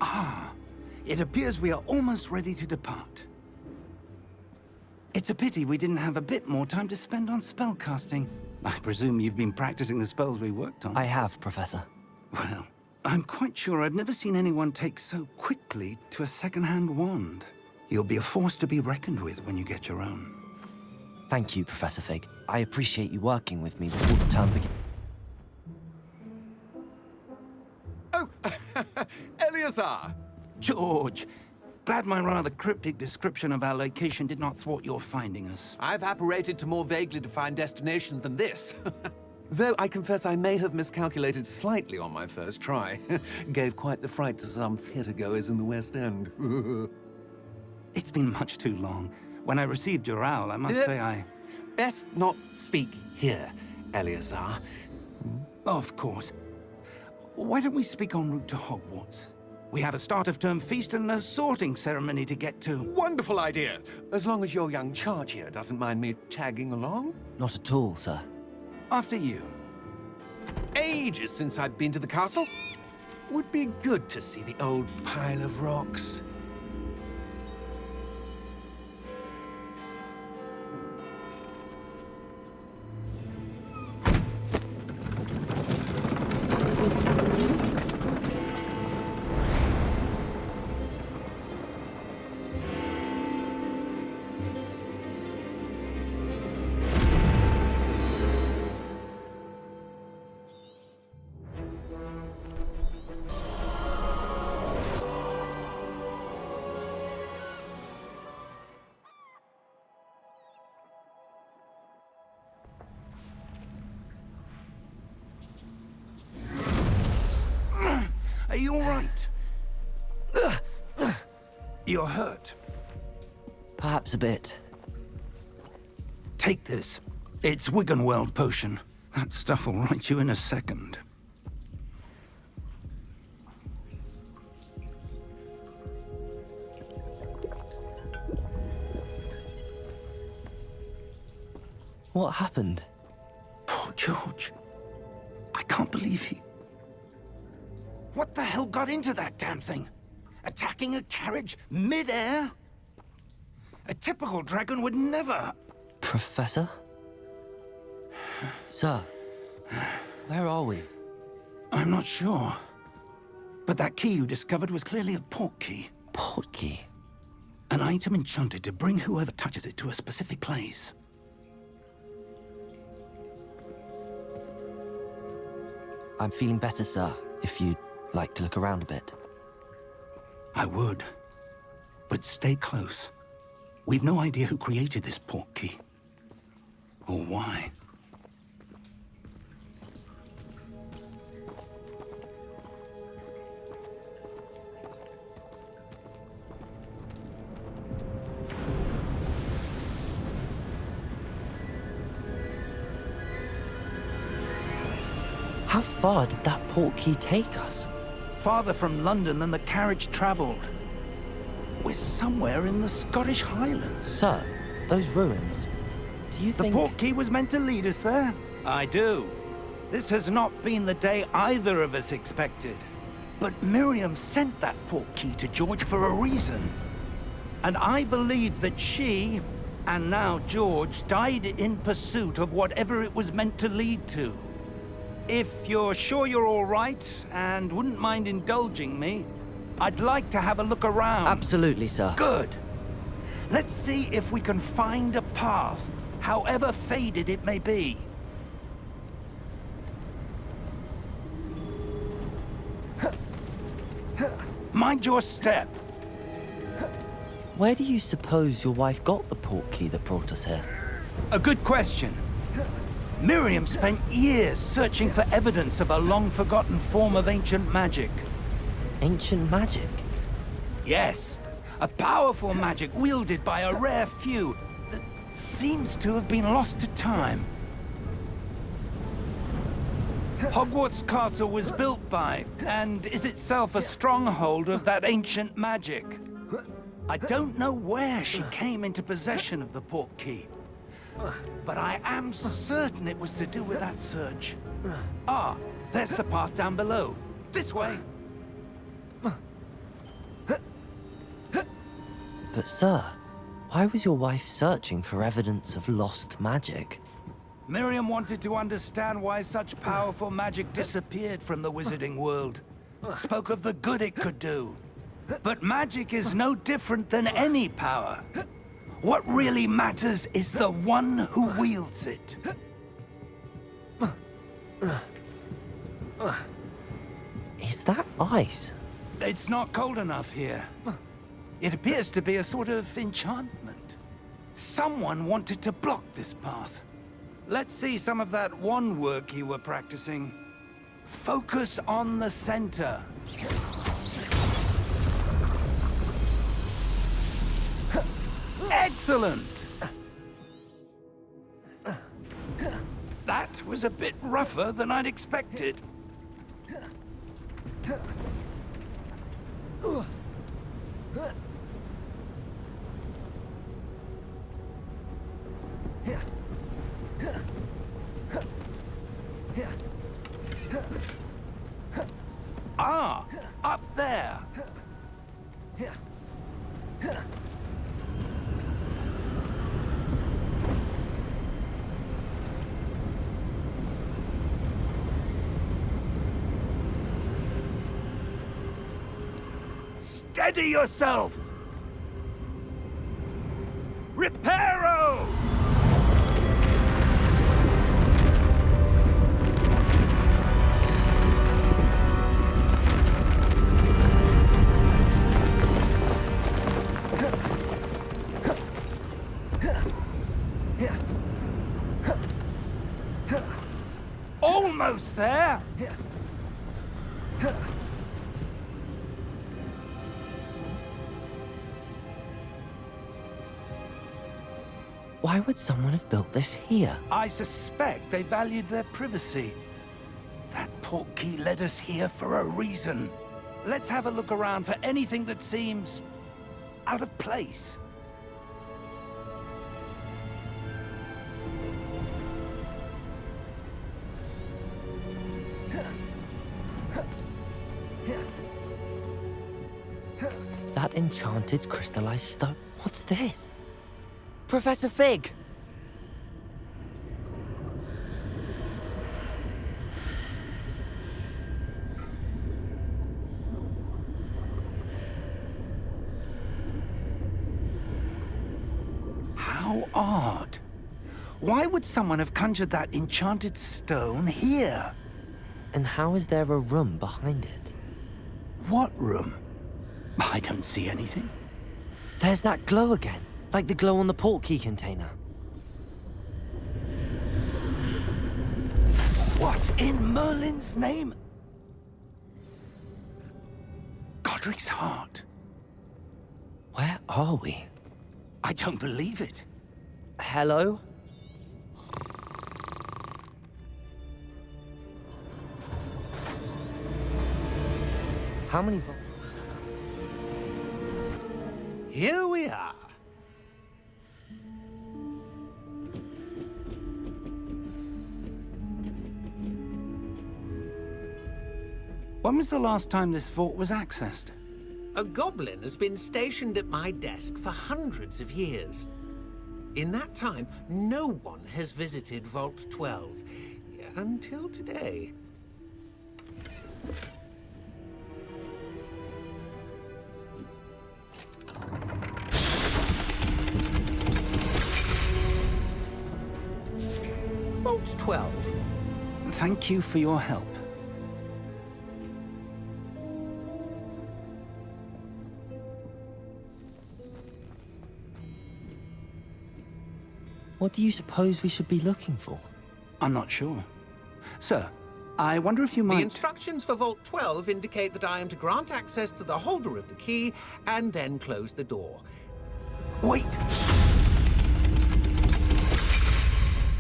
Ah, it appears we are almost ready to depart. It's a pity we didn't have a bit more time to spend on spellcasting. I presume you've been practicing the spells we worked on. I have, Professor. Well, I'm quite sure I've never seen anyone take so quickly to a second-hand wand. You'll be a force to be reckoned with when you get your own. Thank you, Professor Fig. I appreciate you working with me before the term begins. Oh, Eleazar! George, glad my rather cryptic description of our location did not thwart your finding us. I've apparated to more vaguely defined destinations than this. Though I confess I may have miscalculated slightly on my first try. Gave quite the fright to some theatre-goers in the West End. It's been much too long. When I received your owl, I must say I... Best not speak here, Eleazar. Of course. Why don't we speak en route to Hogwarts? We have a start-of-term feast and a sorting ceremony to get to. Wonderful idea! As long as your young charge here doesn't mind me tagging along. Not at all, sir. After you. Ages since I've been to the castle. Would be good to see the old pile of rocks. Are you all right? You're hurt. Perhaps a bit. Take this. It's Wiggenweld potion. That stuff will right you in a second. What happened? Poor George. I can't believe he... What the hell got into that damn thing? Attacking a carriage mid-air? A typical dragon would never... Professor? Sir, where are we? I'm not sure. But that key you discovered was clearly a portkey. Portkey? An item enchanted to bring whoever touches it to a specific place. I'm feeling better, sir, if you'd like to look around a bit. I would. But stay close. We've no idea who created this portkey. Or why. How far did that portkey take us? Farther from London than the carriage traveled. We're somewhere in the Scottish Highlands. Sir, those ruins, do you think... The portkey was meant to lead us there? I do. This has not been the day either of us expected. But Miriam sent that portkey to George for a reason. And I believe that she, and now George, died in pursuit of whatever it was meant to lead to. If you're sure you're all right, and wouldn't mind indulging me, I'd like to have a look around. Absolutely, sir. Good. Let's see if we can find a path, however faded it may be. Mind your step. Where do you suppose your wife got the portkey that brought us here? A good question. Miriam spent years searching for evidence of a long-forgotten form of ancient magic. Ancient magic? Yes, a powerful magic wielded by a rare few that seems to have been lost to time. Hogwarts Castle was built by, and is itself a stronghold of that ancient magic. I don't know where she came into possession of the portkey, but I am certain it was to do with that search. Ah, there's the path down below. This way. But sir, why was your wife searching for evidence of lost magic? Miriam wanted to understand why such powerful magic disappeared from the wizarding world. Spoke of the good it could do. But magic is no different than any power. What really matters is the one who wields it. Is that ice? It's not cold enough here. It appears to be a sort of enchantment. Someone wanted to block this path. Let's see some of that wand work you were practicing. Focus on the center. Excellent! That was a bit rougher than I'd expected. Ah, up there. Steady yourself! Reparo! Almost there! Why would someone have built this here? I suspect they valued their privacy. That portkey led us here for a reason. Let's have a look around for anything that seems out of place. That enchanted crystallized stone. What's this? Professor Fig! How odd. Why would someone have conjured that enchanted stone here? And how is there a room behind it? What room? I don't see anything. There's that glow again, like the glow on the portkey container. What in Merlin's name? Godric's heart. Where are we? I don't believe it. Hello? How many volts? Here we are. When was the last time this vault was accessed? A goblin has been stationed at my desk for hundreds of years. In that time, no one has visited Vault 12. Until today. Vault 12. Thank you for your help. What do you suppose we should be looking for? I'm not sure. Sir, I wonder if you might... The instructions for Vault 12 indicate that I am to grant access to the holder of the key and then close the door. Wait!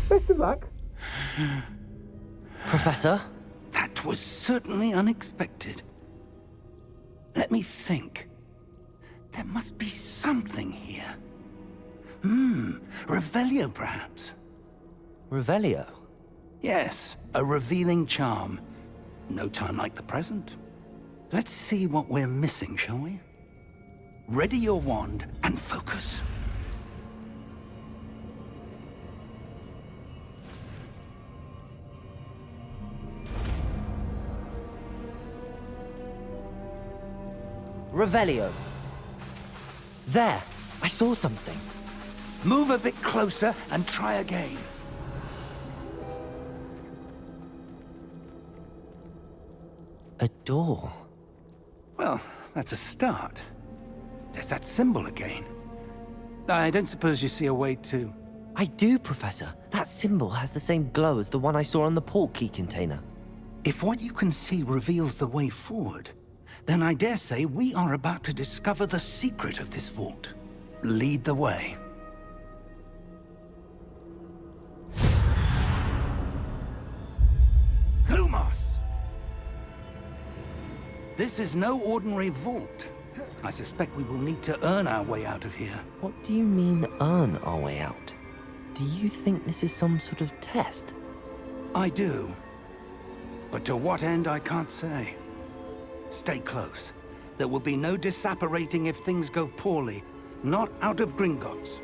Best of luck. Professor? That was certainly unexpected. Let me think. There must be something here. Revelio, perhaps? Revelio? Yes, a revealing charm. No time like the present. Let's see what we're missing, shall we? Ready your wand and focus. Revelio. There! I saw something. Move a bit closer and try again. A door. Well, that's a start. There's that symbol again. I don't suppose you see a way to... I do, Professor. That symbol has the same glow as the one I saw on the portkey container. If what you can see reveals the way forward, then I dare say we are about to discover the secret of this vault. Lead the way. Lumos! This is no ordinary vault. I suspect we will need to earn our way out of here. What do you mean, earn our way out? Do you think this is some sort of test? I do. But to what end, I can't say. Stay close. There will be no disapparating if things go poorly. Not out of Gringotts.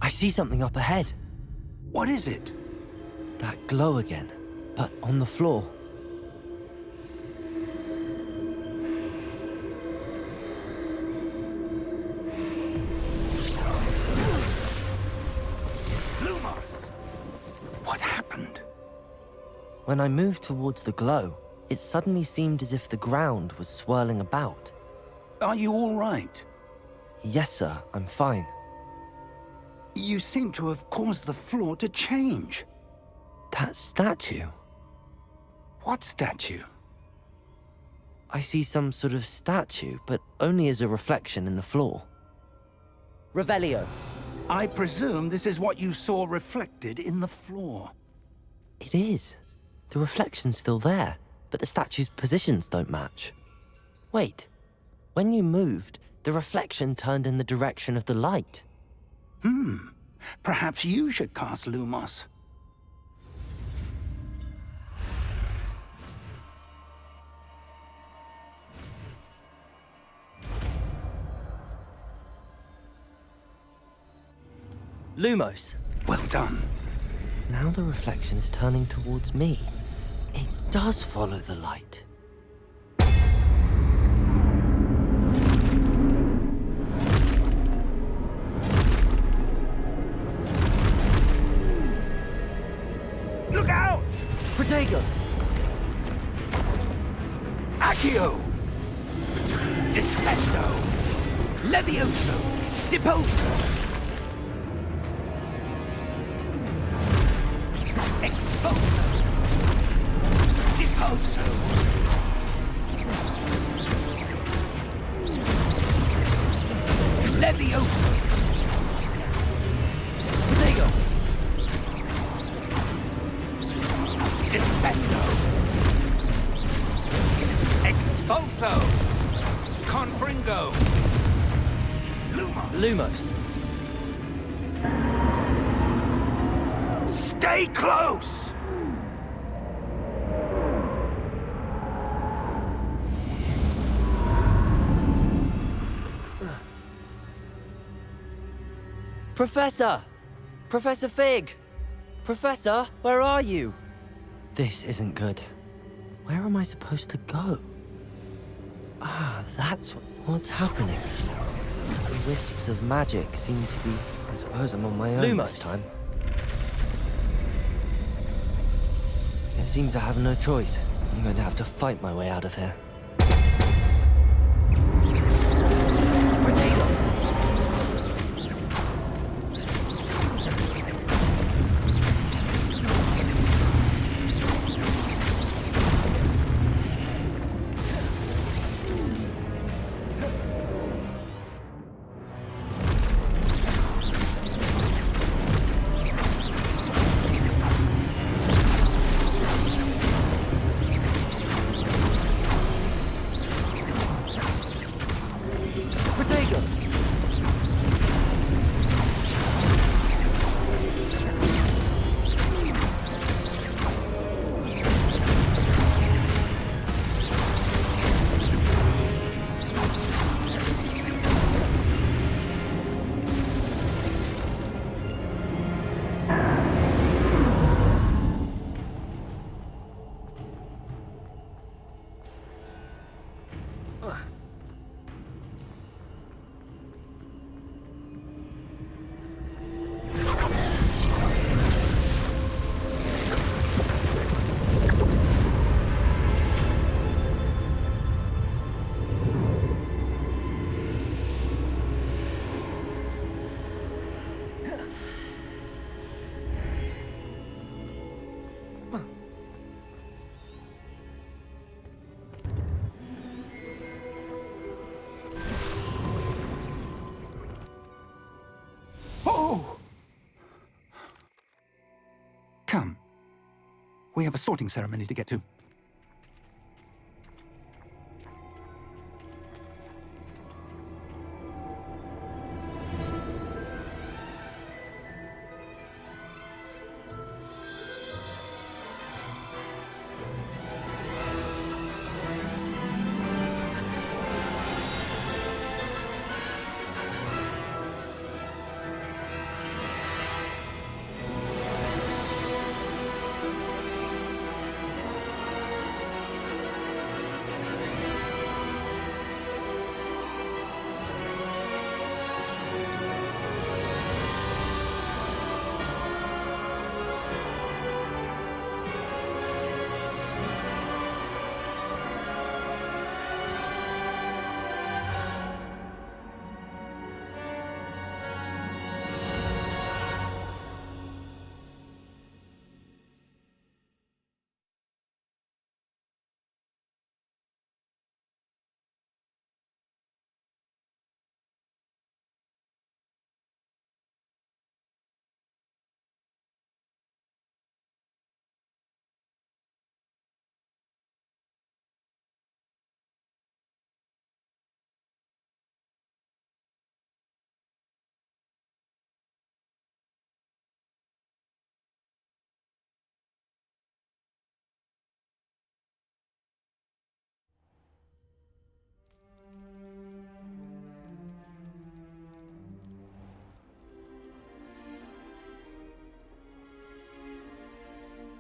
I see something up ahead. What is it? That glow again, but on the floor. Lumos! What happened? When I moved towards the glow, it suddenly seemed as if the ground was swirling about. Are you all right? Yes, sir, I'm fine. You seem to have caused the floor to change. That statue. What statue? I see some sort of statue, but only as a reflection in the floor. Revelio. I presume this is what you saw reflected in the floor. It is. The reflection's still there, but the statue's positions don't match. Wait. When you moved, the reflection turned in the direction of the light. Perhaps you should cast Lumos. Lumos. Well done. Now the reflection is turning towards me. It does follow the light. Look out! Protego! Accio! Descendo! Levioso! Deposo! Exposo! Deposo! Levioso! Protego! Descendo! Expulso! Confringo! Lumos. Stay close! Professor! Professor Fig! Professor, where are you? This isn't good. Where am I supposed to go? Ah, that's what's happening. The wisps of magic seem to be... I suppose I'm on my own this time. It seems I have no choice. I'm going to have to fight my way out of here. Come. We have a sorting ceremony to get to.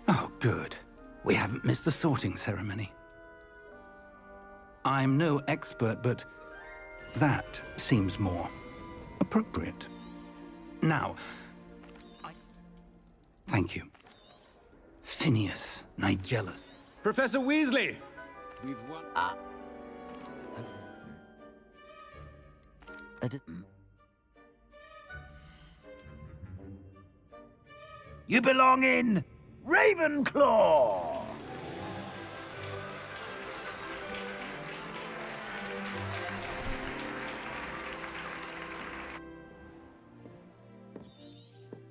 Oh, good. We haven't missed the sorting ceremony. I'm no expert, but that seems more appropriate. Now, Thank you. Phineas, Nigellus. Professor Weasley! We've won... You belong in Ravenclaw!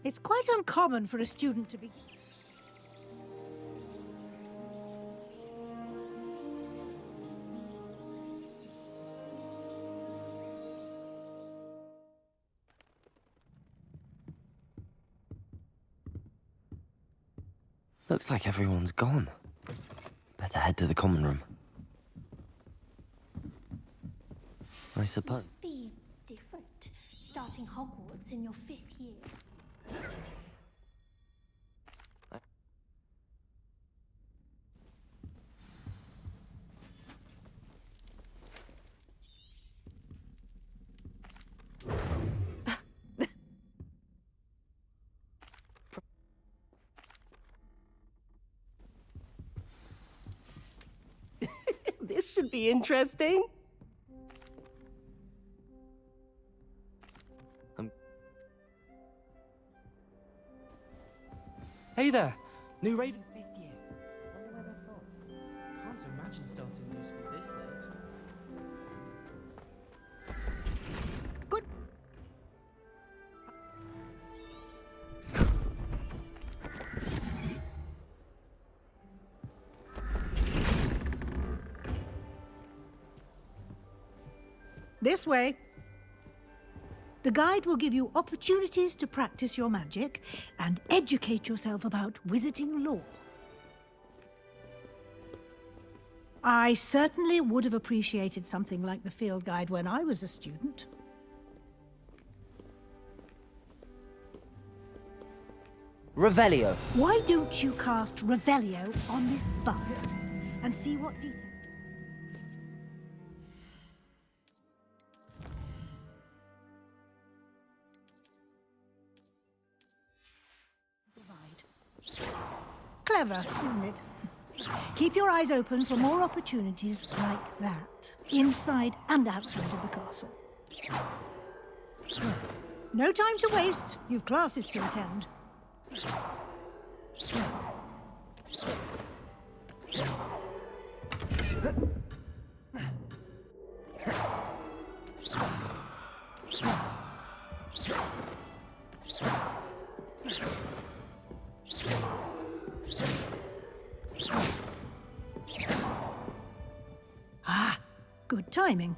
It's quite uncommon for a student to be... Looks like everyone's gone. Better head to the common room. I suppose. Must be different, starting Hogwarts in your 5th year. This should be interesting. Hey there, new Raven 5th year. Wonder where they're from. Can't imagine starting new school this late. Good. This way. The guide will give you opportunities to practice your magic and educate yourself about wizarding lore. I certainly would have appreciated something like the field guide when I was a student. Revelio. Why don't you cast Revelio on this bust and see what details... Clever, isn't it? Keep your eyes open for more opportunities like that, inside and outside of the castle. No time to waste. You've classes to attend. timing.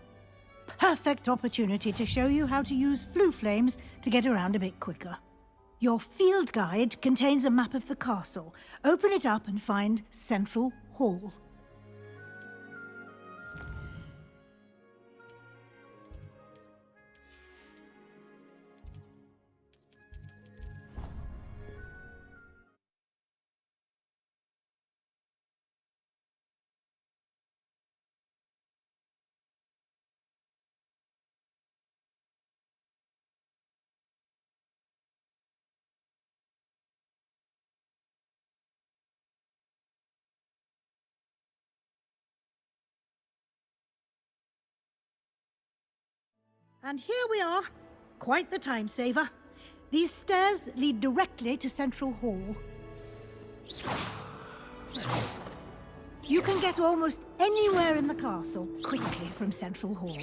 Perfect opportunity to show you how to use flue flames to get around a bit quicker. Your field guide contains a map of the castle. Open it up and find Central Hall. And here we are. Quite the time saver. These stairs lead directly to Central Hall. You can get almost anywhere in the castle quickly from Central Hall.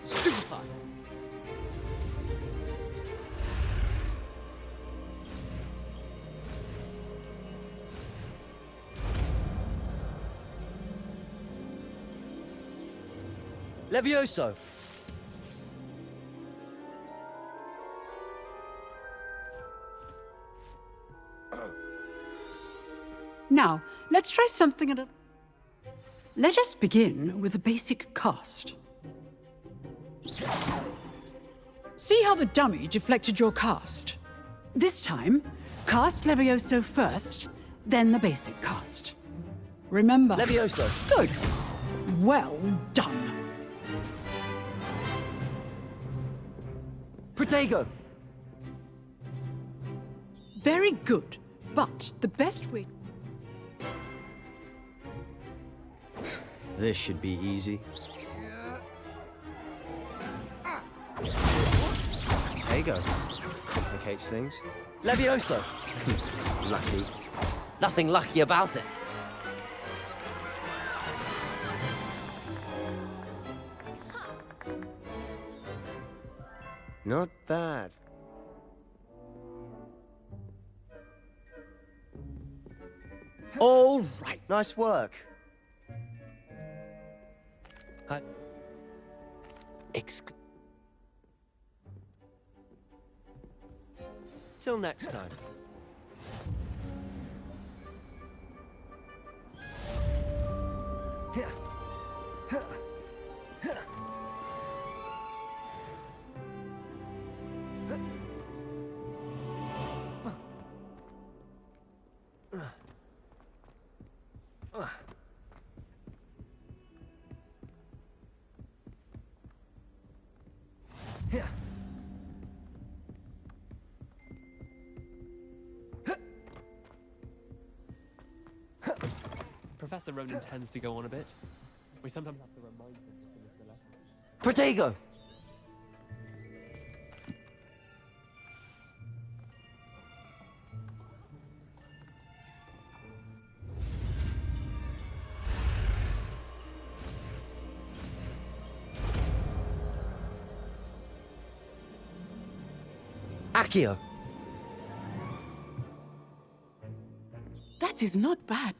Stupefy! Levioso! Now, let's try something at a... Let us begin with the basic cast. See how the dummy deflected your cast? This time, cast Levioso first, then the basic cast. Remember... Levioso! Good. Well done. Protego! Very good, but the best way... This should be easy. Tego complicates things. Levioso! Lucky. Nothing lucky about it. Not bad. All right. Nice work. Till next time. Professor Ronan tends to go on a bit. We sometimes have to remind him to finish the lesson. Protego! Accio! That is not bad.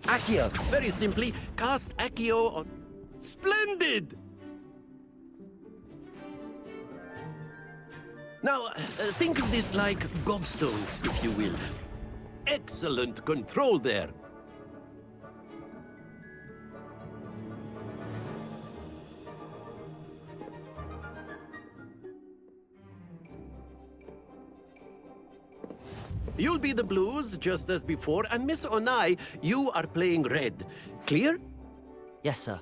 Accio. Very simply, cast Accio on... Splendid! Now, think of this like gobstones, if you will. Excellent control there. You'll be the blues, just as before, and Miss Onai, you are playing red. Clear? Yes, sir.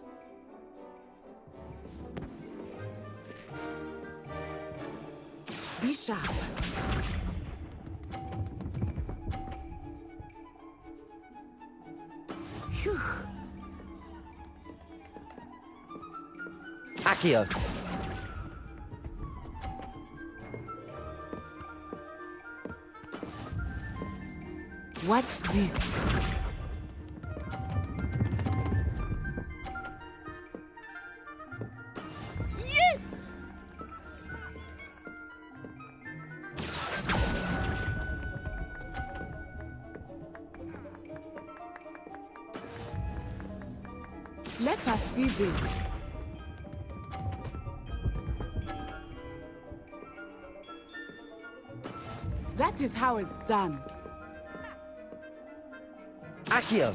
Be sharp. Phew. Accio. Watch this. Yes! Let us see this. That is how it's done. Accio.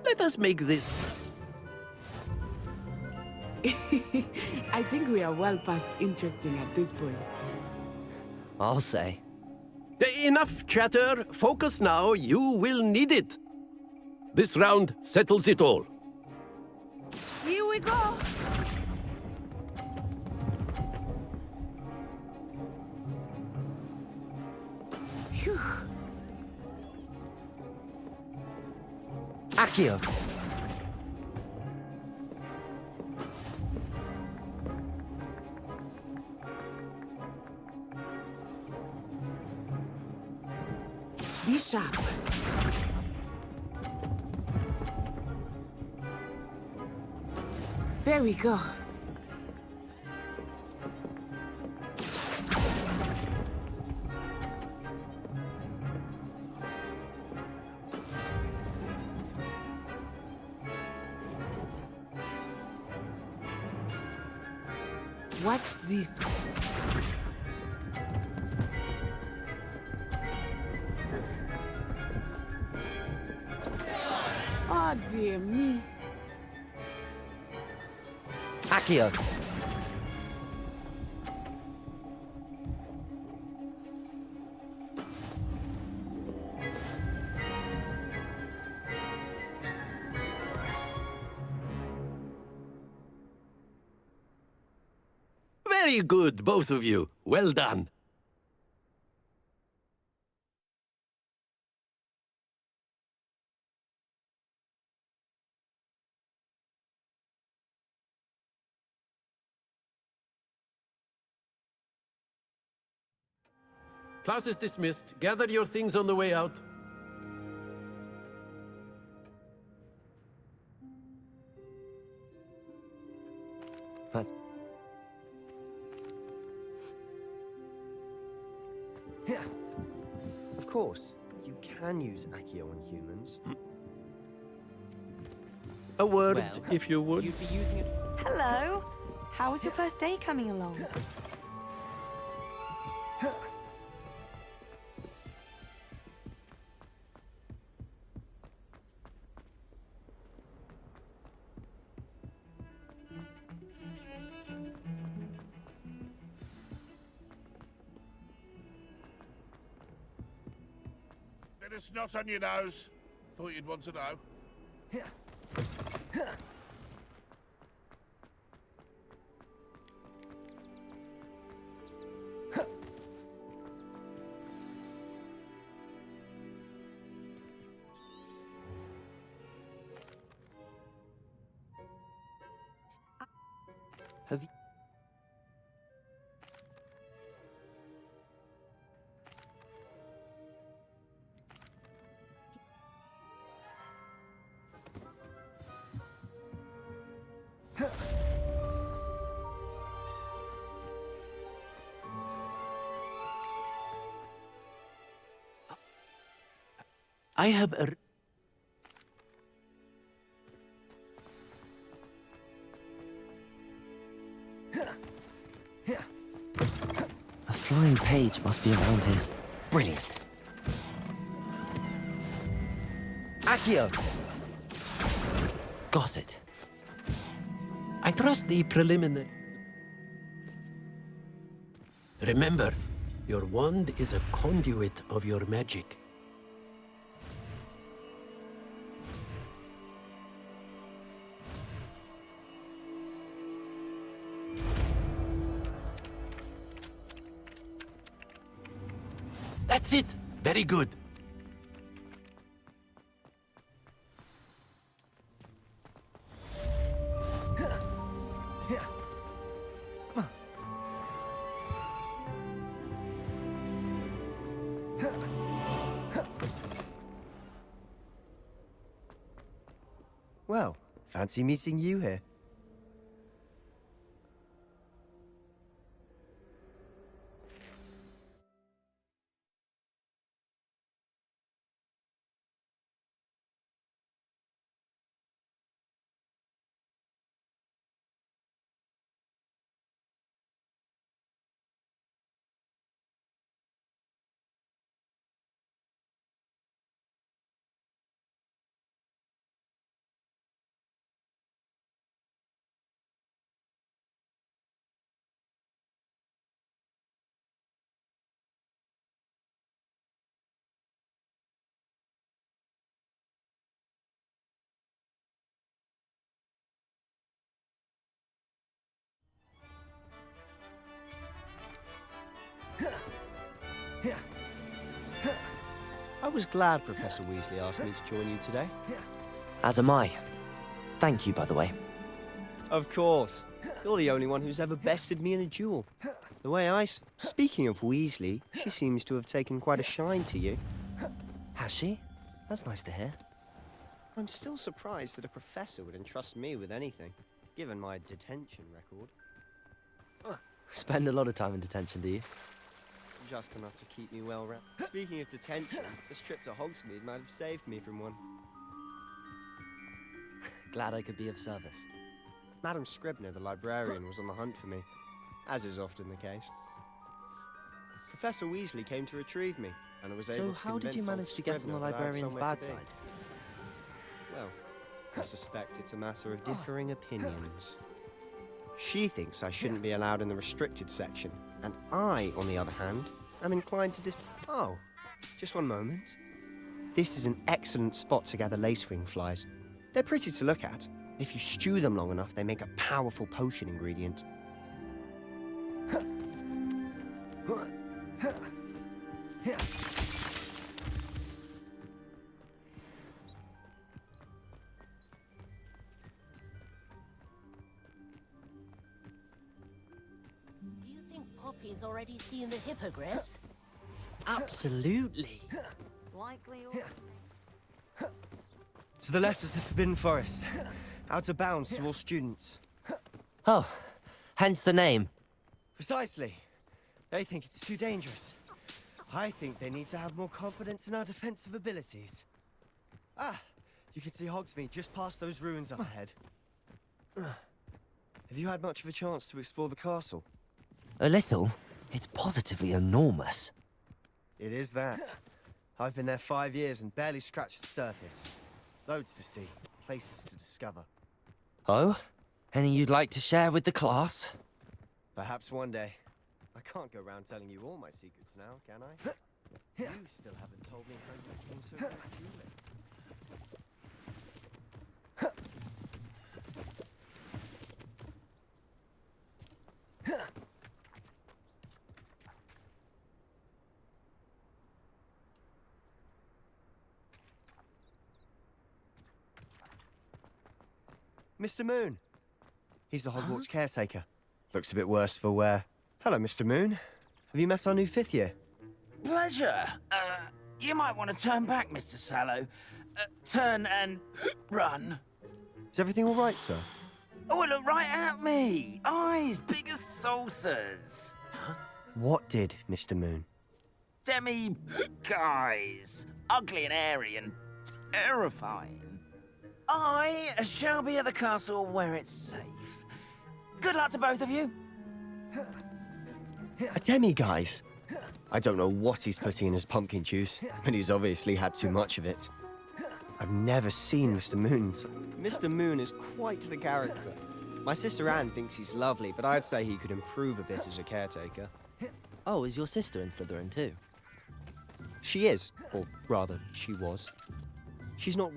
Let us make this. I think we are well past interesting at this point. I'll say. Enough chatter. Focus now. You will need it. This round settles it all. Here we go. Phew. Accio. Be sharp. There we go. Watch this. Oh dear me. Accio. Very good, both of you. Well done. Class is dismissed. Gather your things on the way out. But... Of course, you can use Accio on humans. A word, Well, if you would. You'd be using it. Hello. How was your first day coming along? Bit of snot on your nose. Thought you'd want to know. Have you... I have a... A flying page must be around his... Brilliant. Accio! Got it. I trust the preliminary... Remember, your wand is a conduit of your magic. That's it! Very good. Well, fancy meeting you here. I was glad Professor Weasley asked me to join you today. As am I. Thank you, by the way. Of course. You're the only one who's ever bested me in a duel. The way Speaking of Weasley, she seems to have taken quite a shine to you. Has she? That's nice to hear. I'm still surprised that a professor would entrust me with anything, given my detention record. Spend a lot of time in detention, do you? Just enough to keep me well read. Speaking of detention, this trip to Hogsmeade might have saved me from one. Glad I could be of service. Madam Scribner, the librarian, was on the hunt for me, as is often the case. Professor Weasley came to retrieve me, and I was able to So how did you convince old manage to get on the Scribner that I had librarian's somewhere to bad be. side? Well, I suspect it's a matter of differing opinions. She thinks I shouldn't be allowed in the restricted section, and I, on the other hand, am inclined to Oh, just one moment. This is an excellent spot to gather lacewing flies. They're pretty to look at. If you stew them long enough, they make a powerful potion ingredient. Do you think Poppy's already seen the hippogriffs? Absolutely. Likely To the left is the Forbidden Forest. Out of bounds to all students. Oh, hence the name. Precisely. They think it's too dangerous. I think they need to have more confidence in our defensive abilities. Ah, you can see Hogsmeade just past those ruins up ahead. Have you had much of a chance to explore the castle? A little. It's positively enormous. It is that. I've been there 5 years and barely scratched the surface. Loads to see, places to discover. Oh? Any you'd like to share with the class? Perhaps one day. I can't go around telling you all my secrets now, can I? You still haven't told me how you became so good at dueling. Mr. Moon. He's the Hogwarts caretaker. Looks a bit worse for wear. Hello, Mr. Moon. Have you met our new 5th year? Pleasure. You might want to turn back, Mr. Sallow. Turn and run. Is everything all right, sir? Oh, look right at me. Eyes big as saucers. What did, Mr. Moon? Guys. Ugly and airy and terrifying. I shall be at the castle where it's safe. Good luck to both of you. A demi-guise? I don't know what he's putting in his pumpkin juice, but he's obviously had too much of it. I've never seen Mr. Moon. Mr. Moon is quite the character. My sister Anne thinks he's lovely, but I'd say he could improve a bit as a caretaker. Oh, is your sister in Slytherin too? She is, or rather, she was. She's not...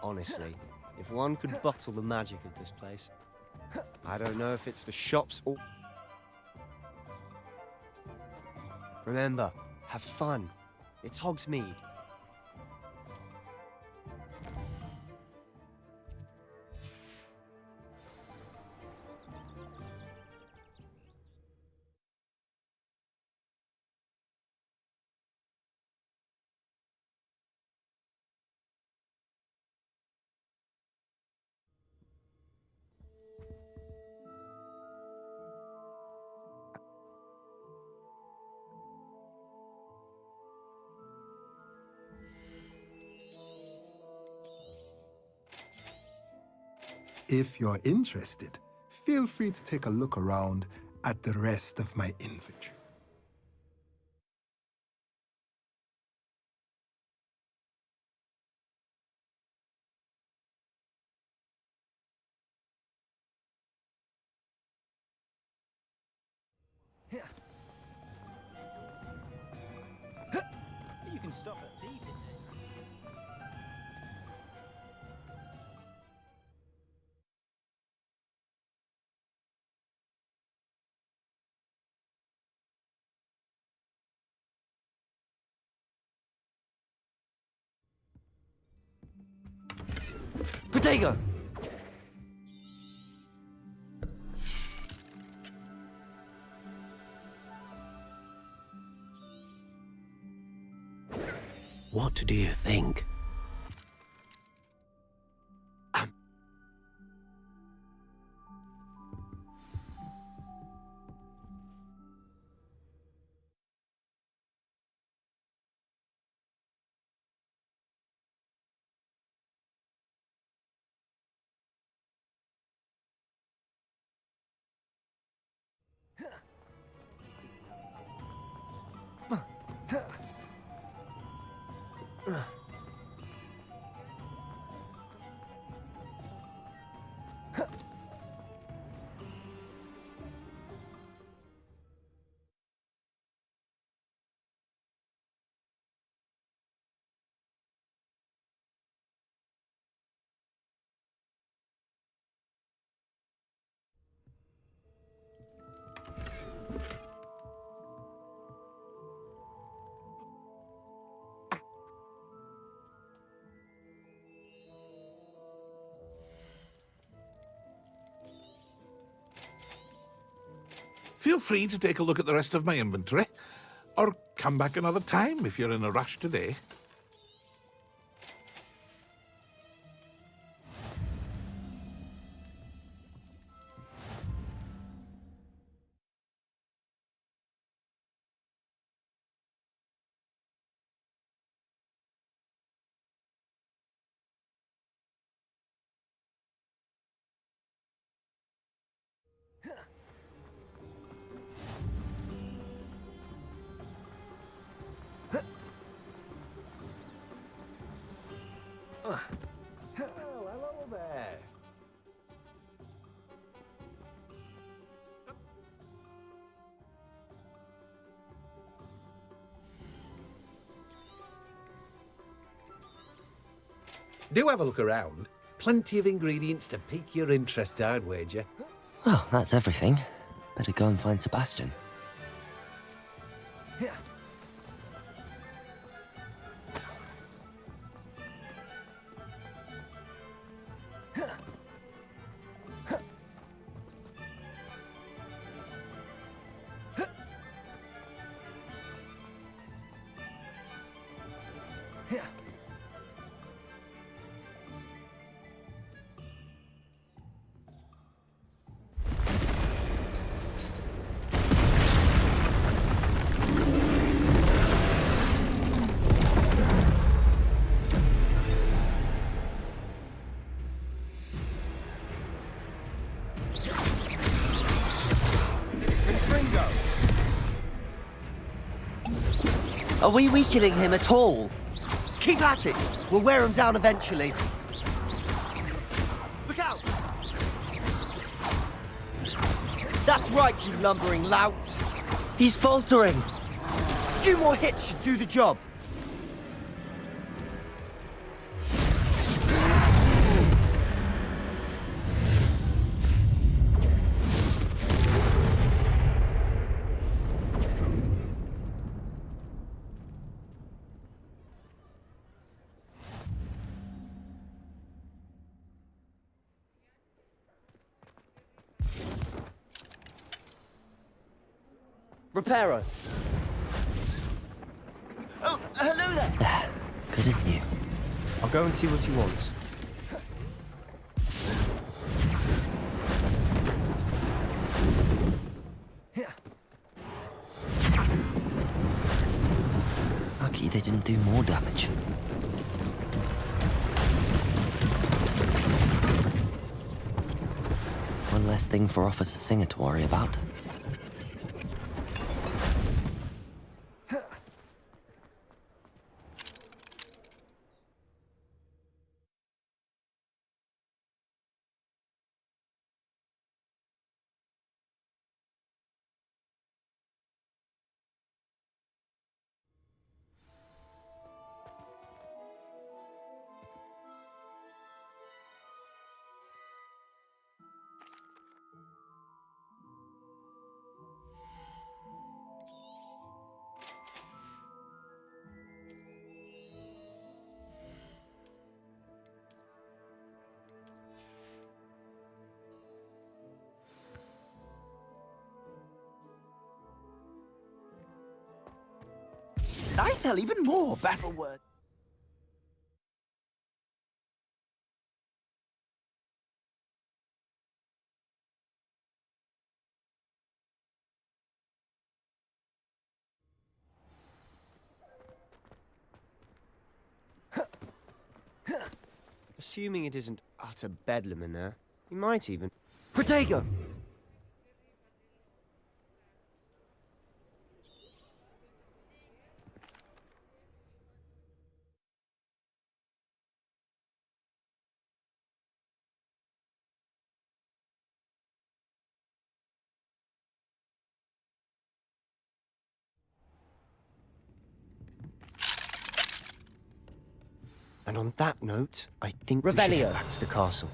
Honestly, if one could bottle the magic of this place, I don't know if it's the shops or... Remember, have fun. It's Hogsmeade. If you're interested, feel free to take a look around at the rest of my inventory. You can stop at thieving. Protego! What do you think? Feel free to take a look at the rest of my inventory, or come back another time if you're in a rush today. Do have a look around. Plenty of ingredients to pique your interest, I'd wager. Well, that's everything. Better go and find Sebastian. Are we weakening him at all? Keep at it! We'll wear him down eventually. Look out! That's right, you lumbering lout! He's faltering! A few more hits should do the job. Reparo. Oh, hello there. There. Good as new. I'll go and see what he wants. Lucky they didn't do more damage. One less thing for Officer Singer to worry about. I sell even more battle words. Assuming it isn't utter bedlam in there, he might even... Protego! And on that note, I think we should Revelio. head back to the castle.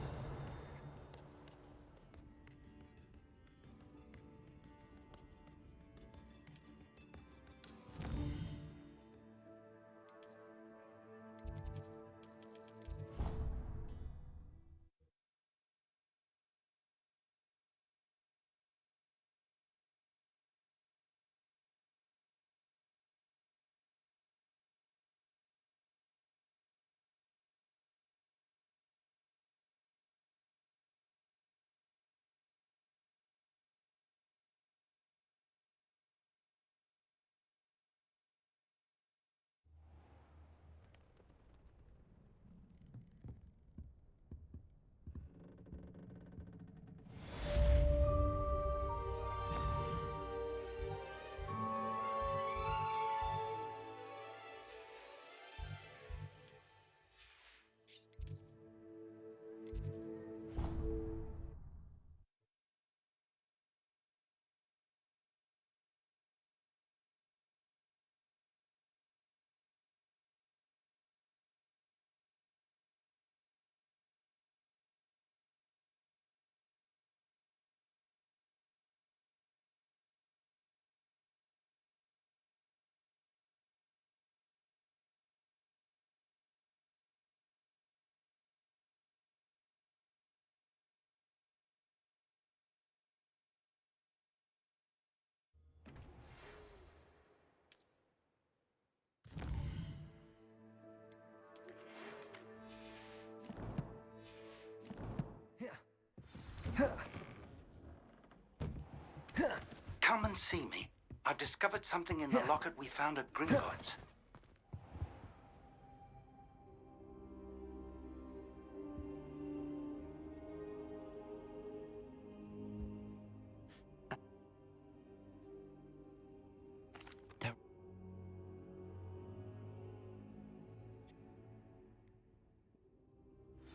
and see me. I've discovered something in the locket we found at Gringotts.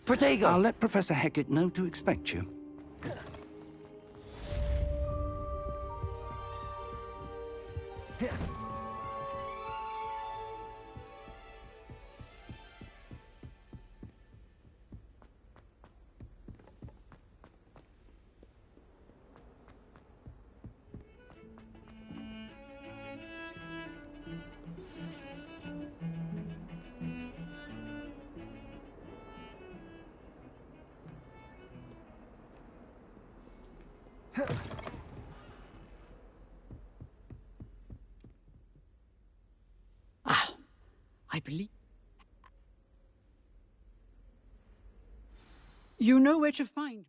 Protego! I'll let Professor Hecat know to expect you. I believe. You know where to find me.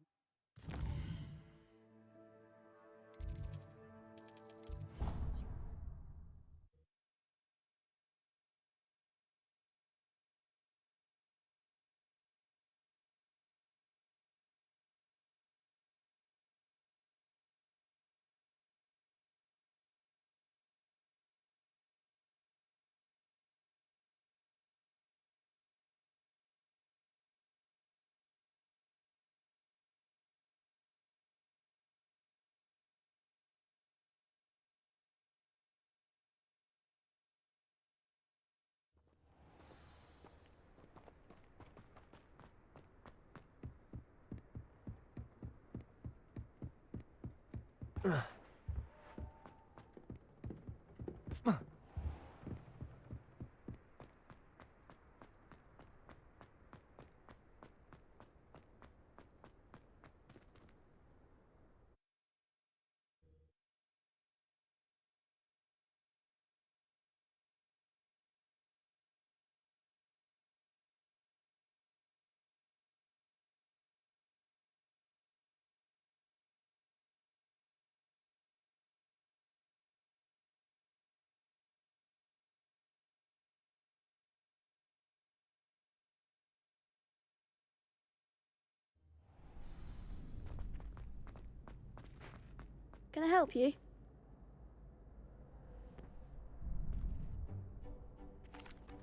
Can I help you?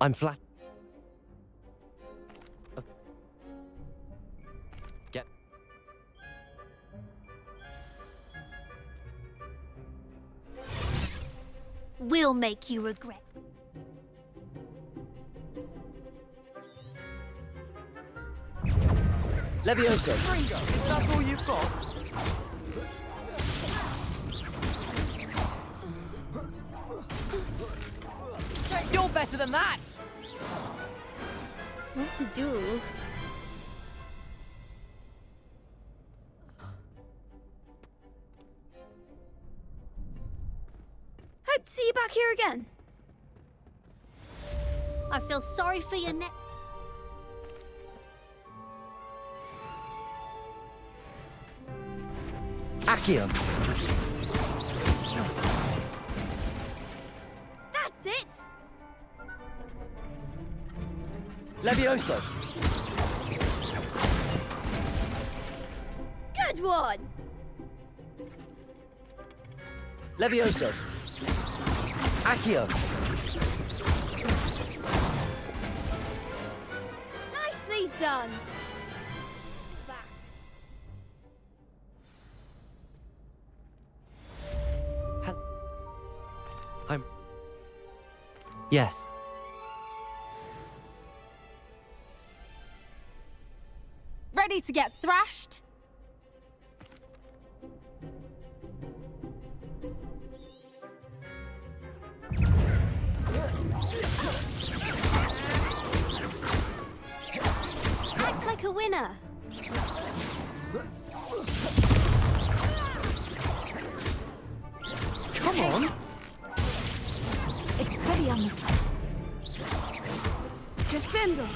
I'm flat. Get. We'll make you regret. Levioso! Ringo, that's all you've got? You're better than that! What to do? Hope to see you back here again. I feel sorry for your neck. Accio! That's it! Levioso! Good one! Levioso! Accio! Nicely done! Yes. Ready to get thrashed? Act like a winner. Come on! Expelliarmus. Defender.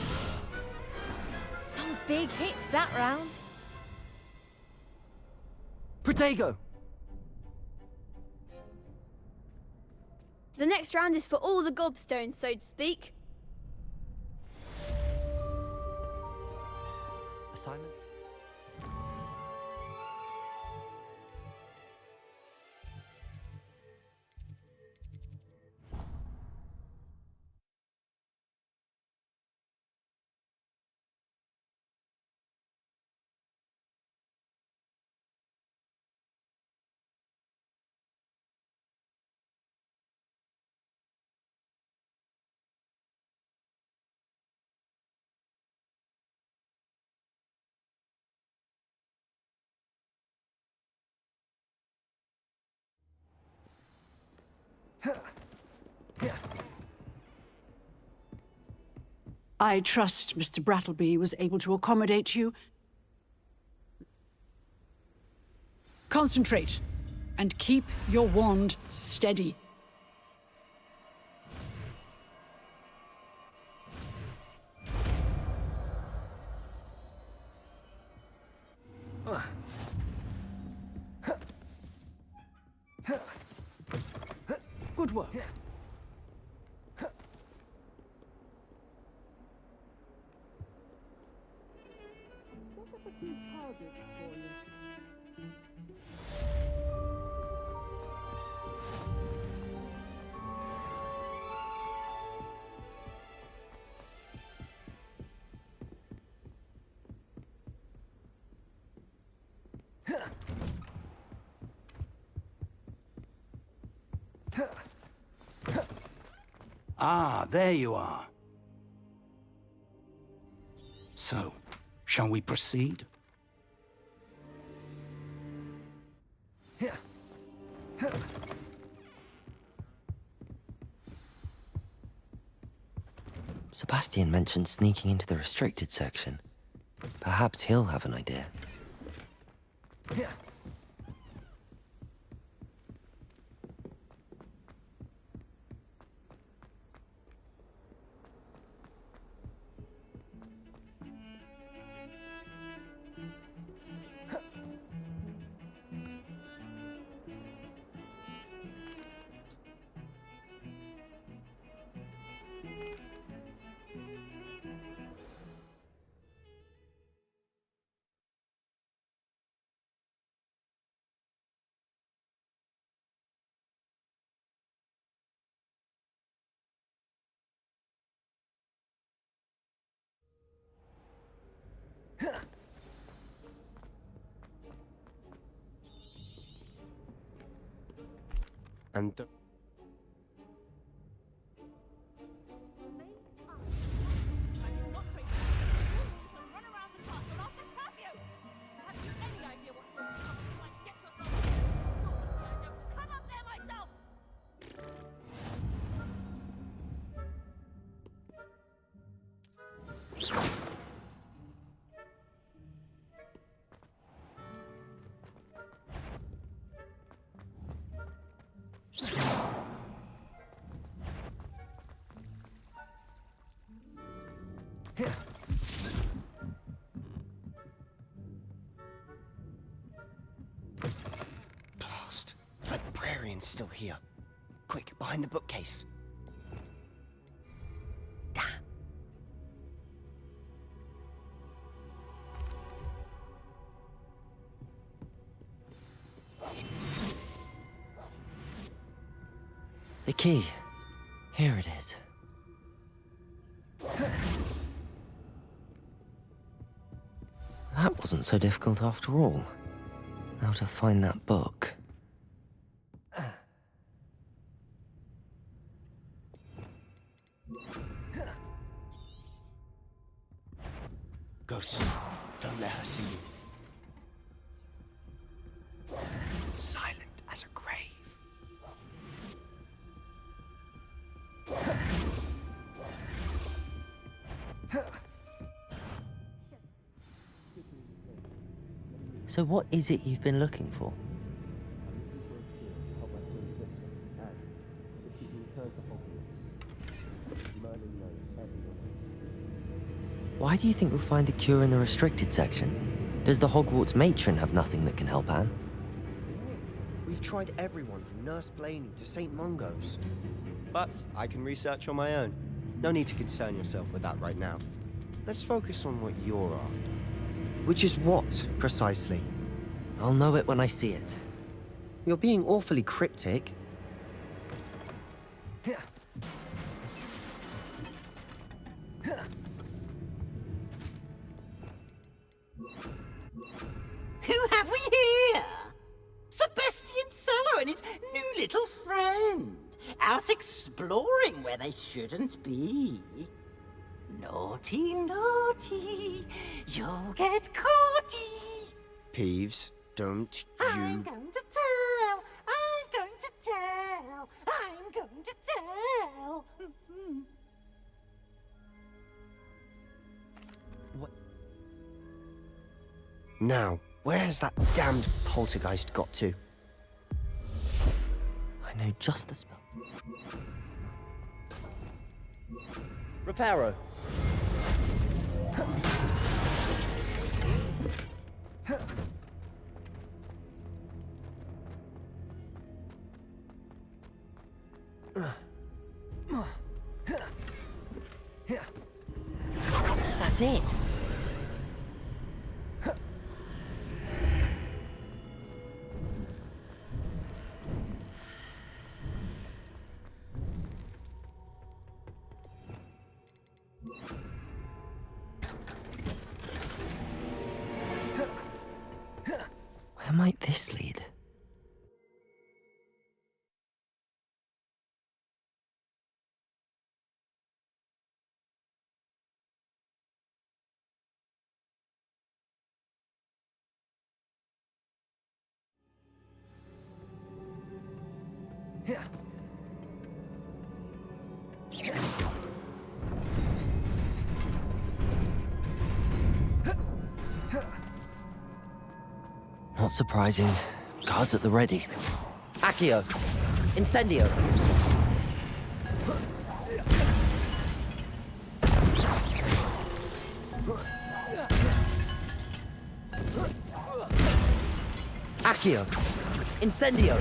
Some big hits that round. Protego! The next round is for all the gobstones, so to speak. Assignment? I trust Mr. Brattleby was able to accommodate you. Concentrate, and keep your wand steady. Good work. Ah, there you are. So, shall we proceed? Sebastian mentioned sneaking into the restricted section. Perhaps he'll have an idea. And Blast! The librarian's still here. Quick, behind the bookcase. Damn. The key. Here it is. That wasn't so difficult after all. Now to find that book. Ghost, don't let her see you. Silent as a grave. So what is it you've been looking for? Why do you think we'll find a cure in the restricted section? Does the Hogwarts matron have nothing that can help Anne? We've tried everyone from Nurse Blaney to St. Mungo's. But I can research on my own. No need to concern yourself with that right now. Let's focus on what you're after. Which is what, precisely? I'll know it when I see it. You're being awfully cryptic. Who have we here? Sebastian Solo and his new little friend. Out exploring where they shouldn't be. Naughty, naughty, you'll get caughty. Peeves, don't I'm you... going to tell, I'm going to tell, I'm going to tell. Now, where's that damned poltergeist got to? I know just the spell. Reparo. That's it. Where might this lead? Not surprising. Guards at the ready. Accio! Incendio! Accio! Incendio!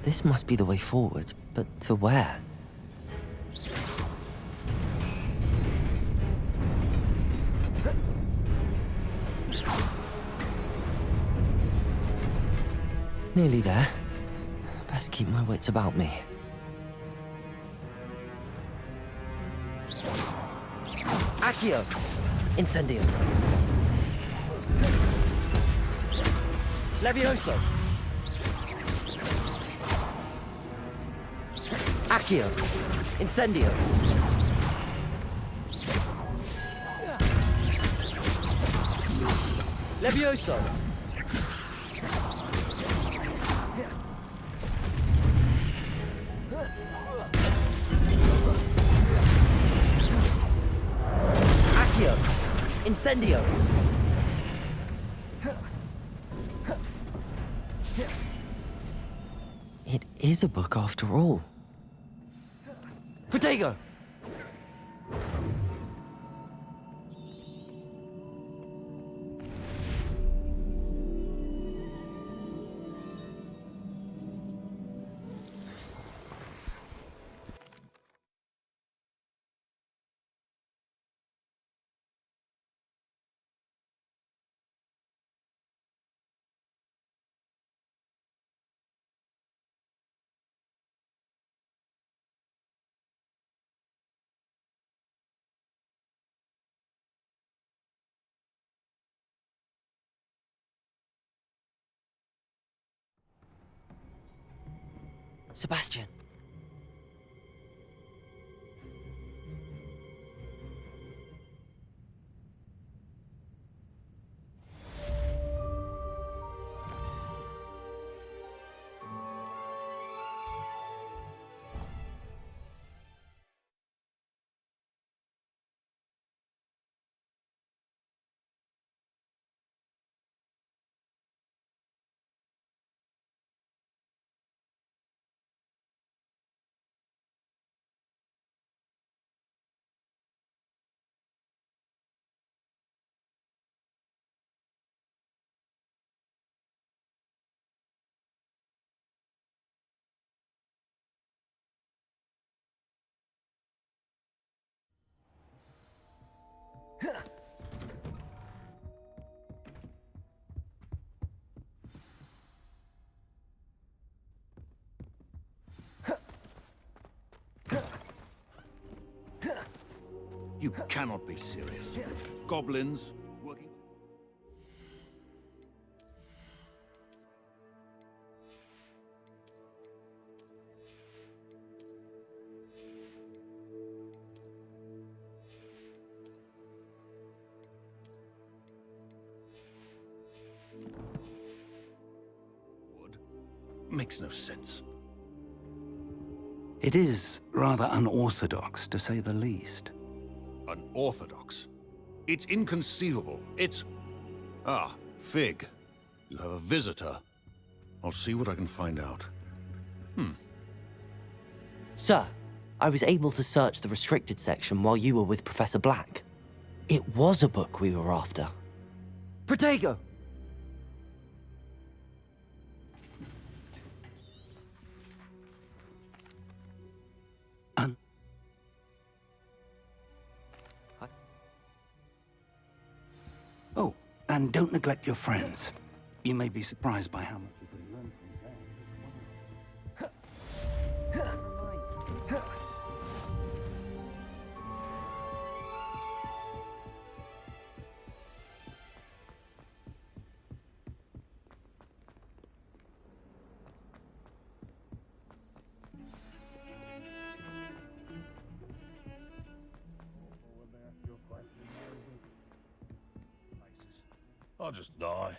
This must be the way forward, but to where? Nearly there. Best keep my wits about me. Accio! Incendio! Levioso! Accio! Incendio! Levioso! Accio! Incendio! It is a book after all. Protego! Sebastian. You cannot be serious. Goblins working... Makes no sense. It is rather unorthodox, to say the least. Unorthodox? It's inconceivable. It's... Ah, Fig. You have a visitor. I'll see what I can find out. Sir, I was able to search the restricted section while you were with Professor Black. It was a book we were after. Protego! Oh, and don't neglect your friends. You may be surprised by how much you can learn from them. I'll just die.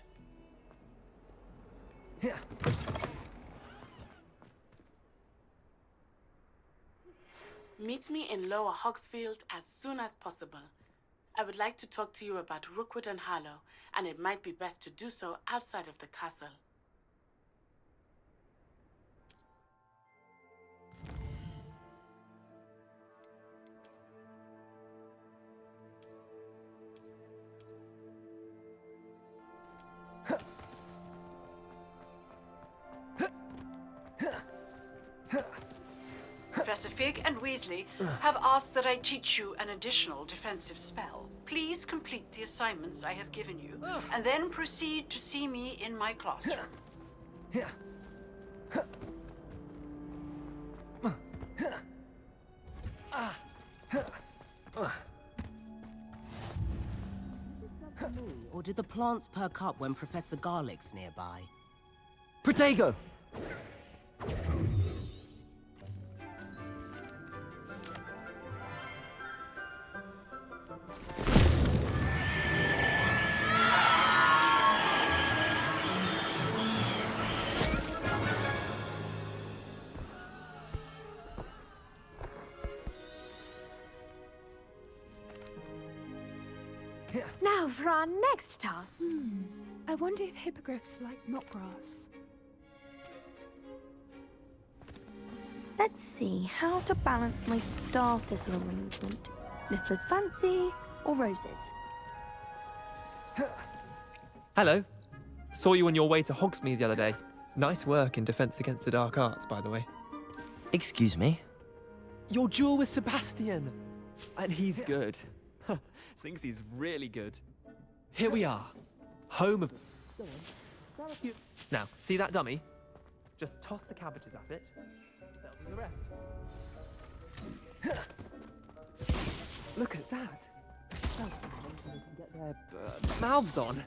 Meet me in Lower Hogsfield as soon as possible. I would like to talk to you about Rookwood and Harlow, and it might be best to do so outside of the castle. Professor Fig and Weasley have asked that I teach you an additional defensive spell. Please complete the assignments I have given you, and then proceed to see me in my classroom. Or did the plants perk up when Professor Garlick's nearby? Protego! Now for our next task. I wonder if hippogriffs like knotgrass. Let's see how to balance my star thistle arrangement. Niffler's fancy or roses? Hello. Saw you on your way to Hogsmeade the other day. Nice work in Defense Against the Dark Arts, by the way. Excuse me? Your duel with Sebastian. And he's good. Thinks he's really good. Here we are. Home of... Now, see that dummy? Just toss the cabbages at it. They'll do the rest. Look at that. Oh, they can get their mouths on.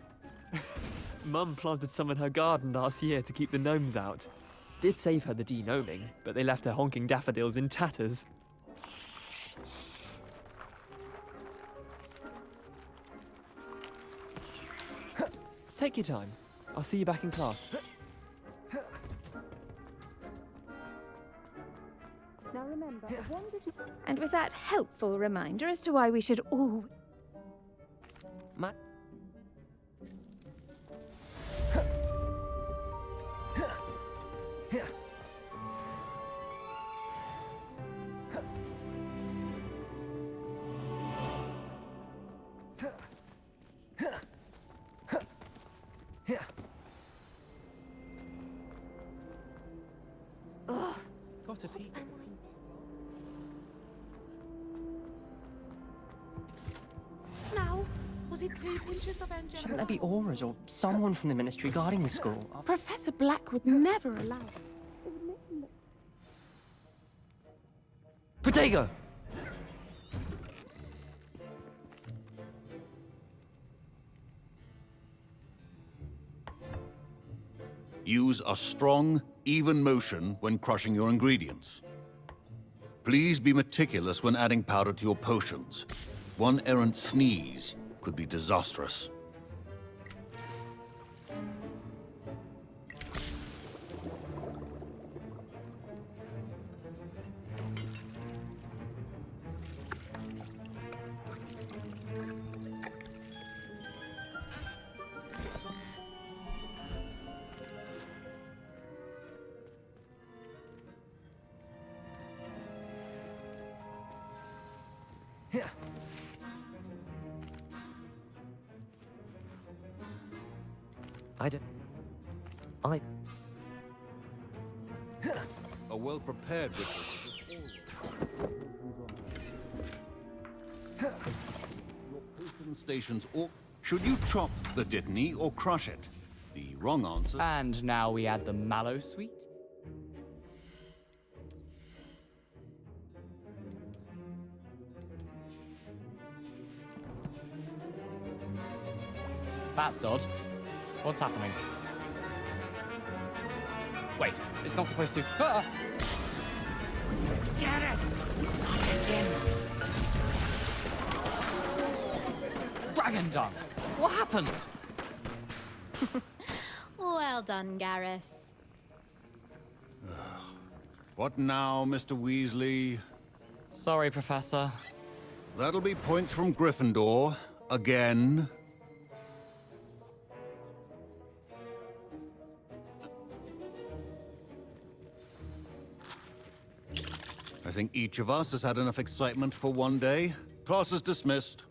Mum planted some in her garden last year to keep the gnomes out. Did save her the de-gnoming, but they left her honking daffodils in tatters. Take your time. I'll see you back in class. Now remember, and with that helpful reminder as to why we should all... Got a peek. Now, was it 2 pinches of angelic? Shouldn't there be auras or someone from the ministry guarding the school? Professor Black would never allow it. Protego! Use a strong, even motion when crushing your ingredients. Please be meticulous when adding powder to your potions. One errant sneeze could be disastrous. A well-prepared ritual your potion stations, or should you chop the dittany or crush it? The wrong answer. And now we add the mallow sweet. That's odd. What's happening? Wait, it's not supposed to. Ah! Get it! Not again. Dragon dung! What happened? Well done, Gareth. What now, Mr. Weasley? Sorry, Professor. That'll be points from Gryffindor. Again. I think each of us has had enough excitement for one day. Class is dismissed.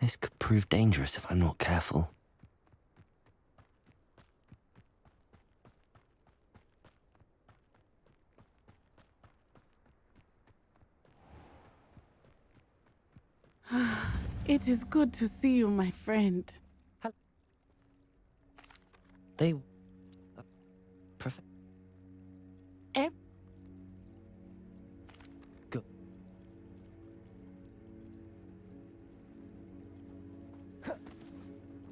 This could prove dangerous if I'm not careful. It is good to see you, my friend. They... Go.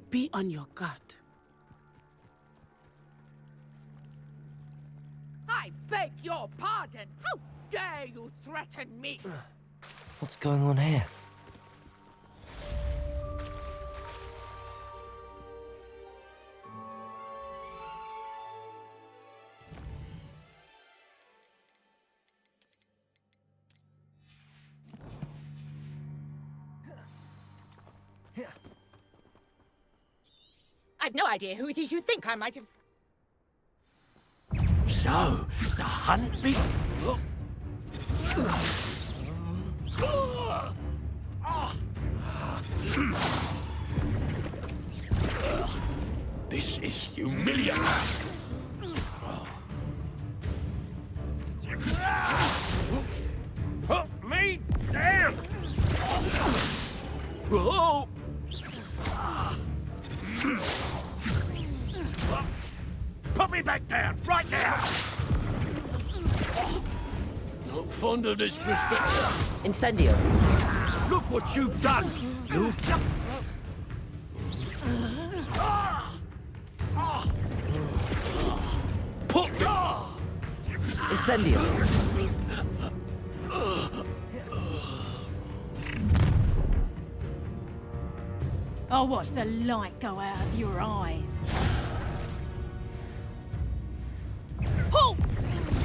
Be on your guard. I beg your pardon. How dare you threaten me? What's going on here? I've no idea who it is you think I might have... So, the hunt be... This is humiliating. Put me down! Oh! Put me back down, right now! Not fond of this perspective. Incendio! Look what you've done! You... Put me... Incendio. I'll watch the light go out of your eyes. Pull!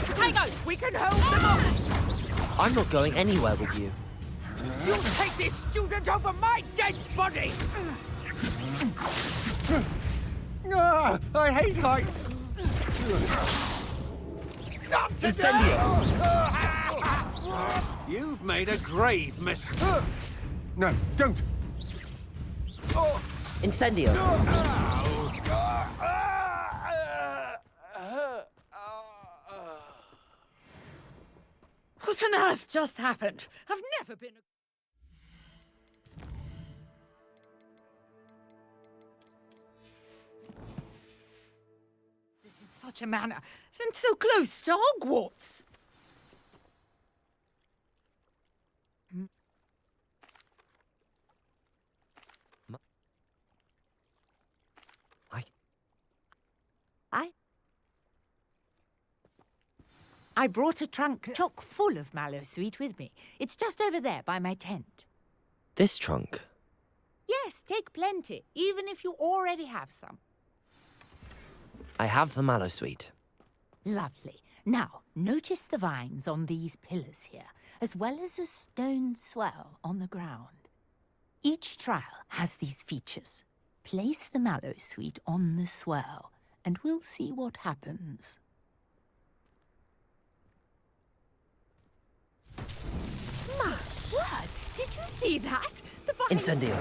Potato, we can hold them off! I'm not going anywhere with you. You take this student over my dead body! Ah, I hate heights! Incendio! You've made a grave mistake. No, don't! Incendio! What on earth just happened? I've never been in such a manner, and so close to Hogwarts. I brought a trunk chock full of mallow sweet with me. It's just over there by my tent. This trunk? Yes, take plenty, even if you already have some. I have the mallow sweet. Lovely. Now, notice the vines on these pillars here, as well as a stone swell on the ground. Each trial has these features. Place the mallow sweet on the swell, and we'll see what happens. My word! Did you see that? The vines Incendio.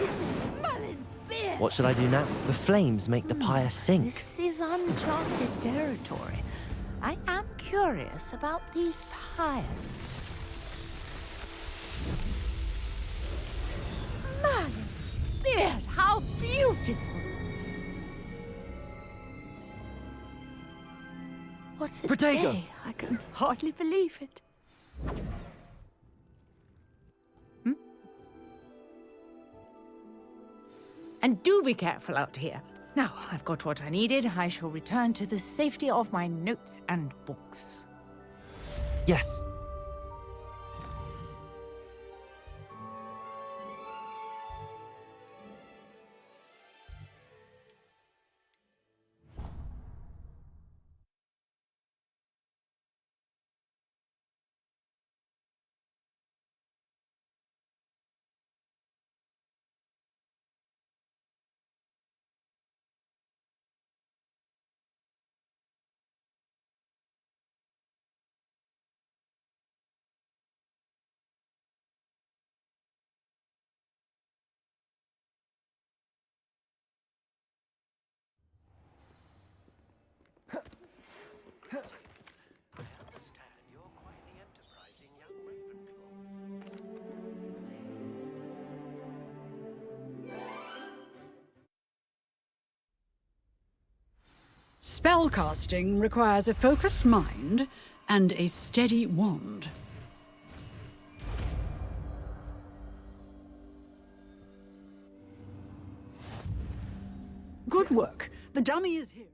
Merlin's beard! What should I do now? The flames make the pyre sink. This is uncharted territory. I am curious about these pyres. Merlin's beard! How beautiful! What a Protego! day! I can hardly believe it. And do be careful out here. Now, I've got what I needed. I shall return to the safety of my notes and books. Yes. Spellcasting requires a focused mind and a steady wand. Good work. The dummy is here.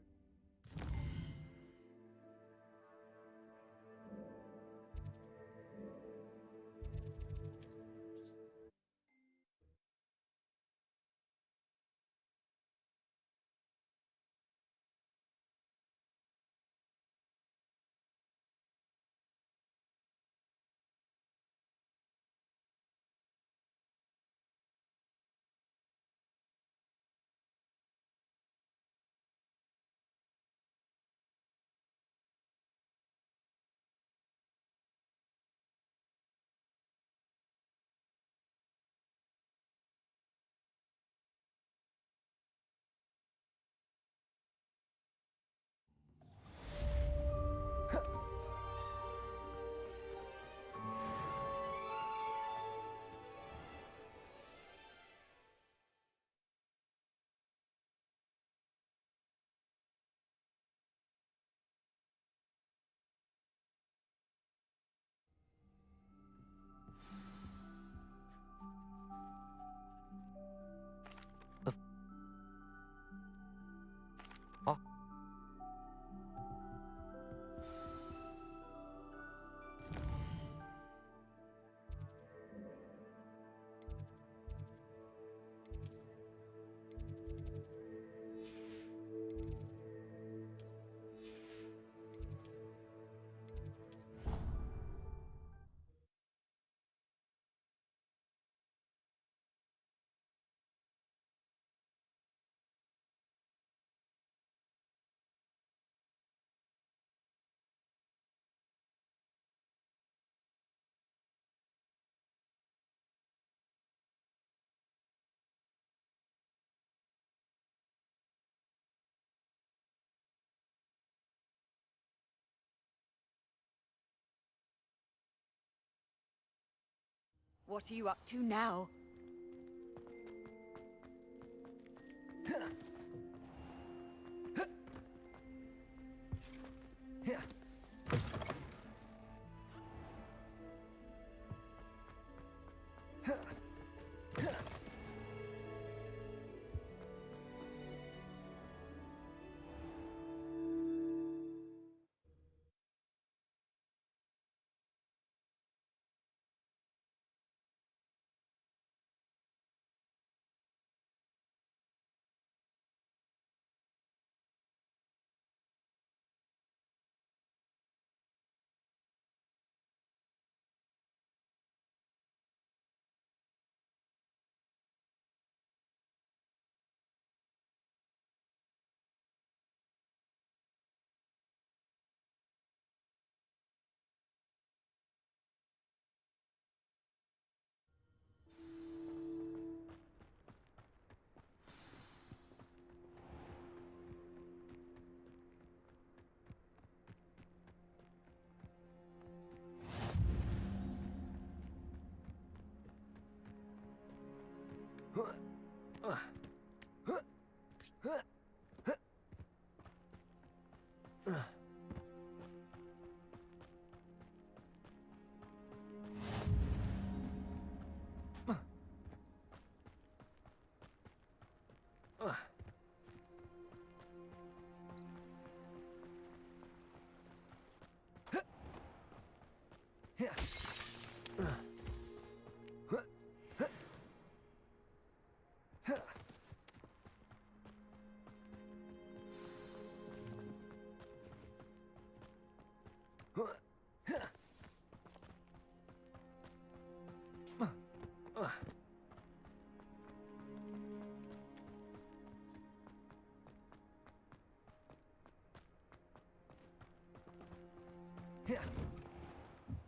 What are you up to now?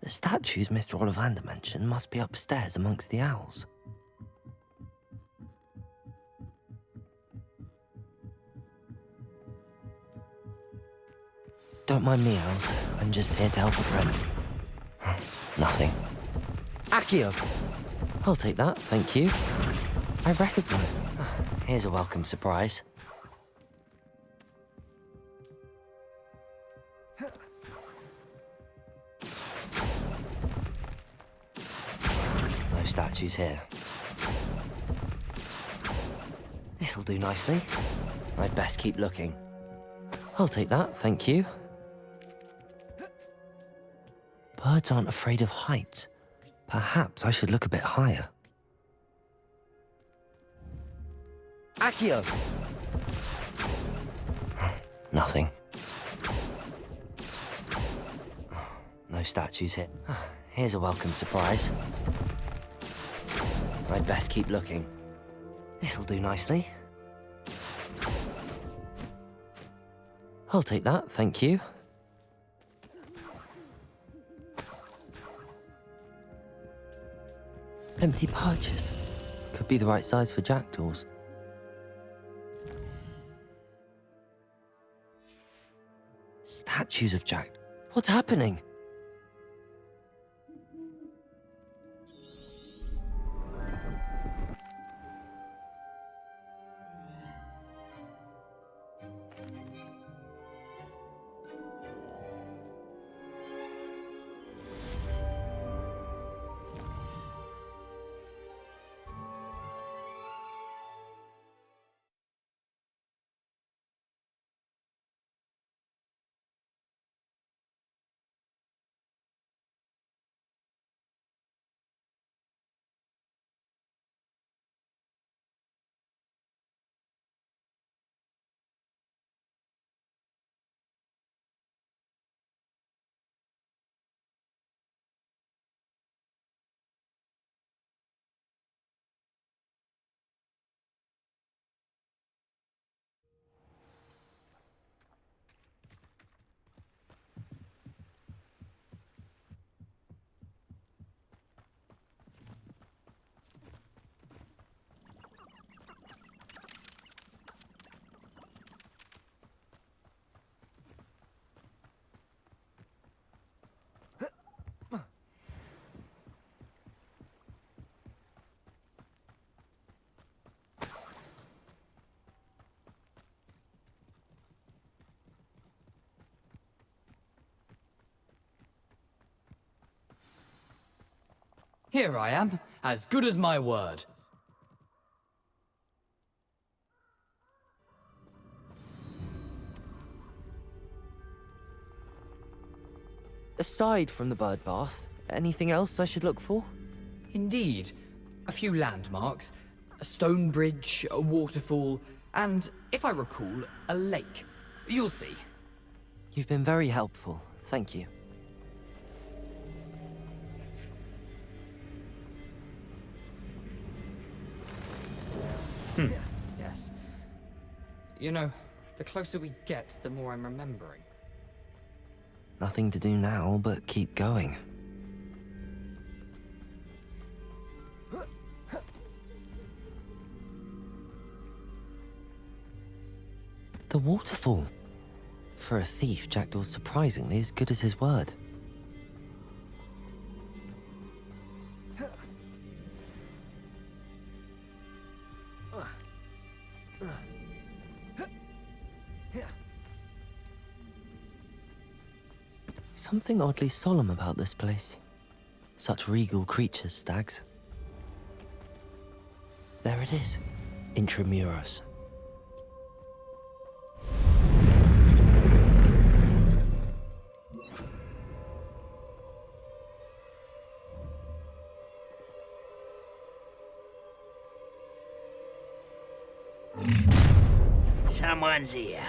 The statues Mr. Ollivander mentioned must be upstairs amongst the owls. Don't mind me, owls. I'm just here to help a friend. Nothing. Accio! I'll take that, thank you. I recognize. Here's a welcome surprise. No statues here. This'll do nicely. I'd best keep looking. I'll take that, thank you. Birds aren't afraid of heights. Perhaps I should look a bit higher. Accio! Nothing. No statues here. Here's a welcome surprise. I'd best keep looking. This'll do nicely. I'll take that, thank you. Empty perches. Could be the right size for jackdaws. Statues of jackdaws. What's happening? Here I am, as good as my word. Aside from the bird bath, anything else I should look for? Indeed. A few landmarks, a stone bridge, a waterfall, and, if I recall, a lake. You'll see. You've been very helpful. Thank you. Yes. You know, the closer we get, the more I'm remembering. Nothing to do now but keep going. The waterfall. For a thief, Jackdaw's surprisingly as good as his word. Something oddly solemn about this place. Such regal creatures, stags. There it is, Intramuros. Someone's here.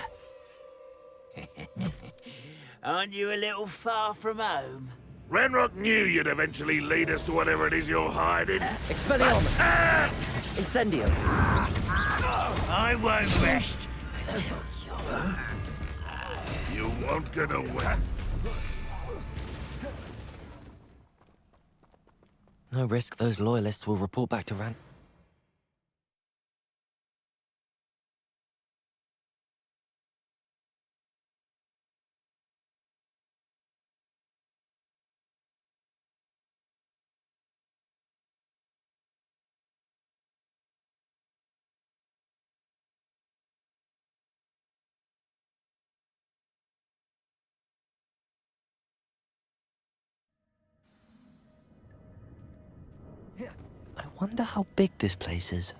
Aren't you a little far from home? Renrock knew you'd eventually lead us to whatever it is you're hiding. Expelliarmus! Incendio! I won't rest until You won't get away. No risk those loyalists will report back to Ran. I wonder how big this place is.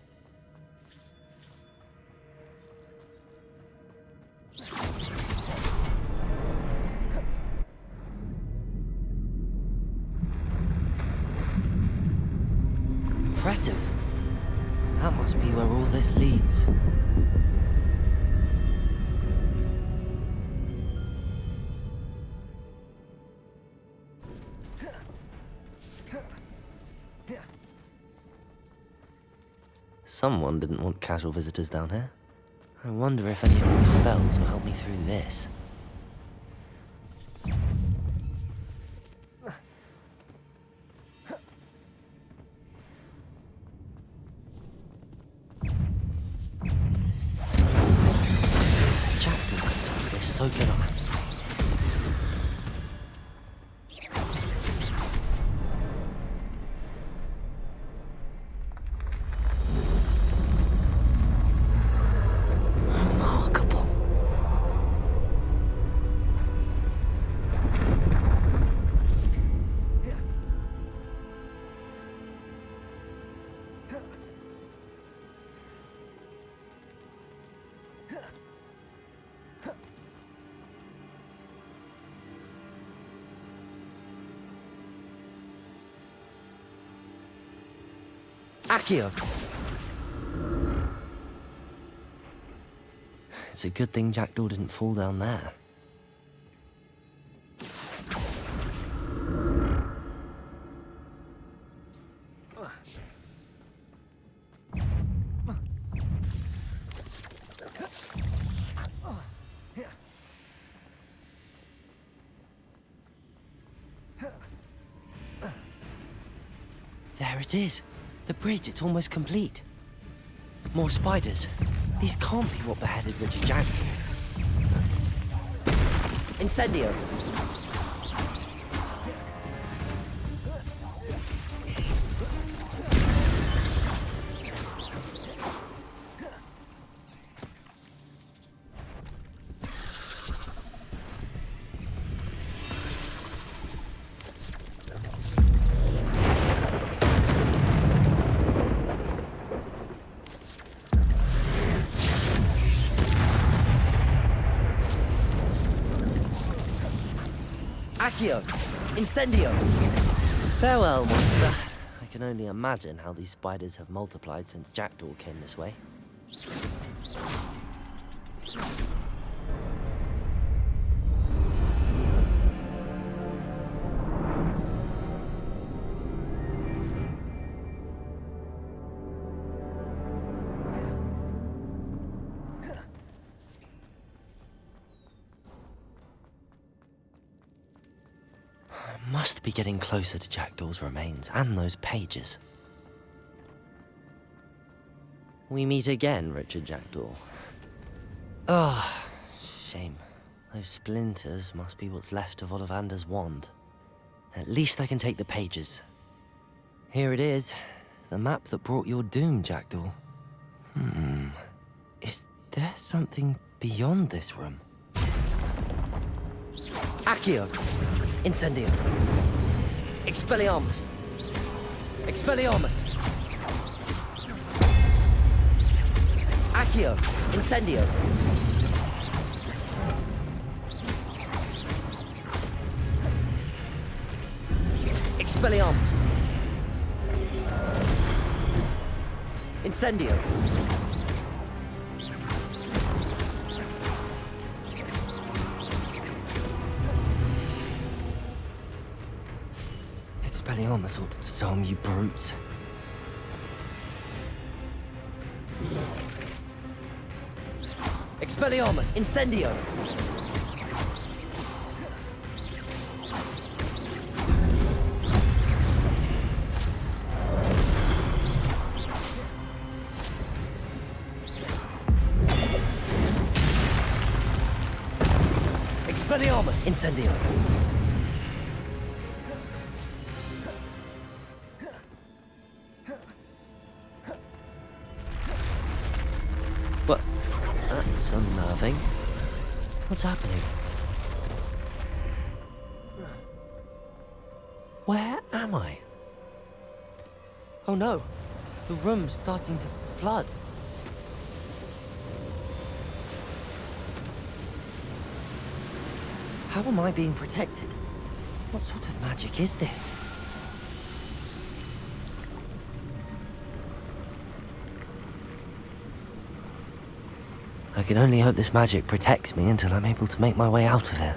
Impressive. That must be where all this leads. Someone didn't want casual visitors down here. I wonder if any of my spells will help me through this. Jackdaw could solve this so good on it. Accio! It's a good thing Jackdaw didn't fall down there. There it is. The bridge, it's almost complete. More spiders. These can't be what beheaded Richard Jackdaw. Incendio! Accio! Incendio! Farewell, monster. I can only imagine how these spiders have multiplied since Jackdaw came this way. Must be getting closer to Jackdaw's remains and those pages. We meet again, Richard Jackdaw. Ah, shame. Those splinters must be what's left of Ollivander's wand. At least I can take the pages. Here it is, the map that brought your doom, Jackdaw. Is there something beyond this room? Accio! Incendio! Expelliarmus! Expelliarmus! Accio! Incendio! Expelliarmus! Incendio! Expelliarmus ought to disarm you brutes. Expelliarmus! Incendio! Expelliarmus! Incendio! What? That's unnerving. What's happening? Where am I? Oh no! The room's starting to flood. How am I being protected? What sort of magic is this? I can only hope this magic protects me until I'm able to make my way out of here.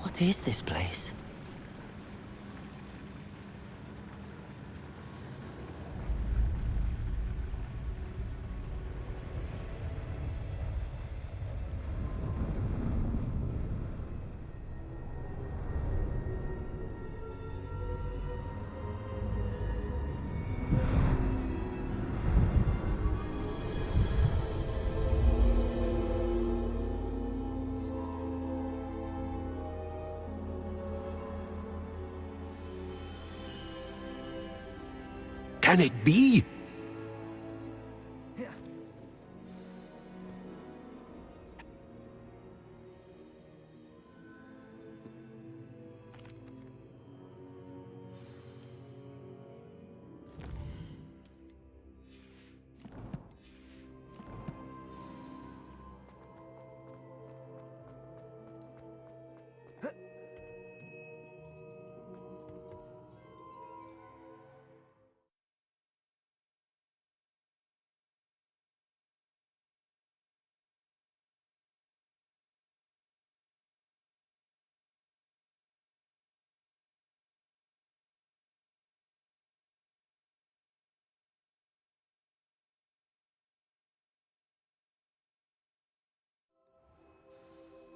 What is this place? Can it be?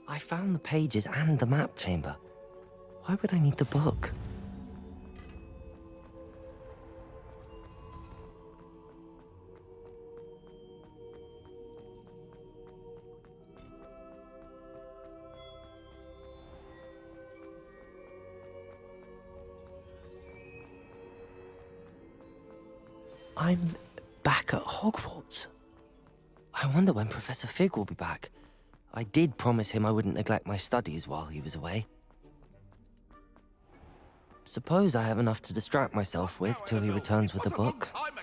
I found the pages and the map chamber. Why would I need the book? I'm back at Hogwarts. I wonder when Professor Fig will be back. I did promise him I wouldn't neglect my studies while he was away. Suppose I have enough to distract myself with till he returns with the book. Time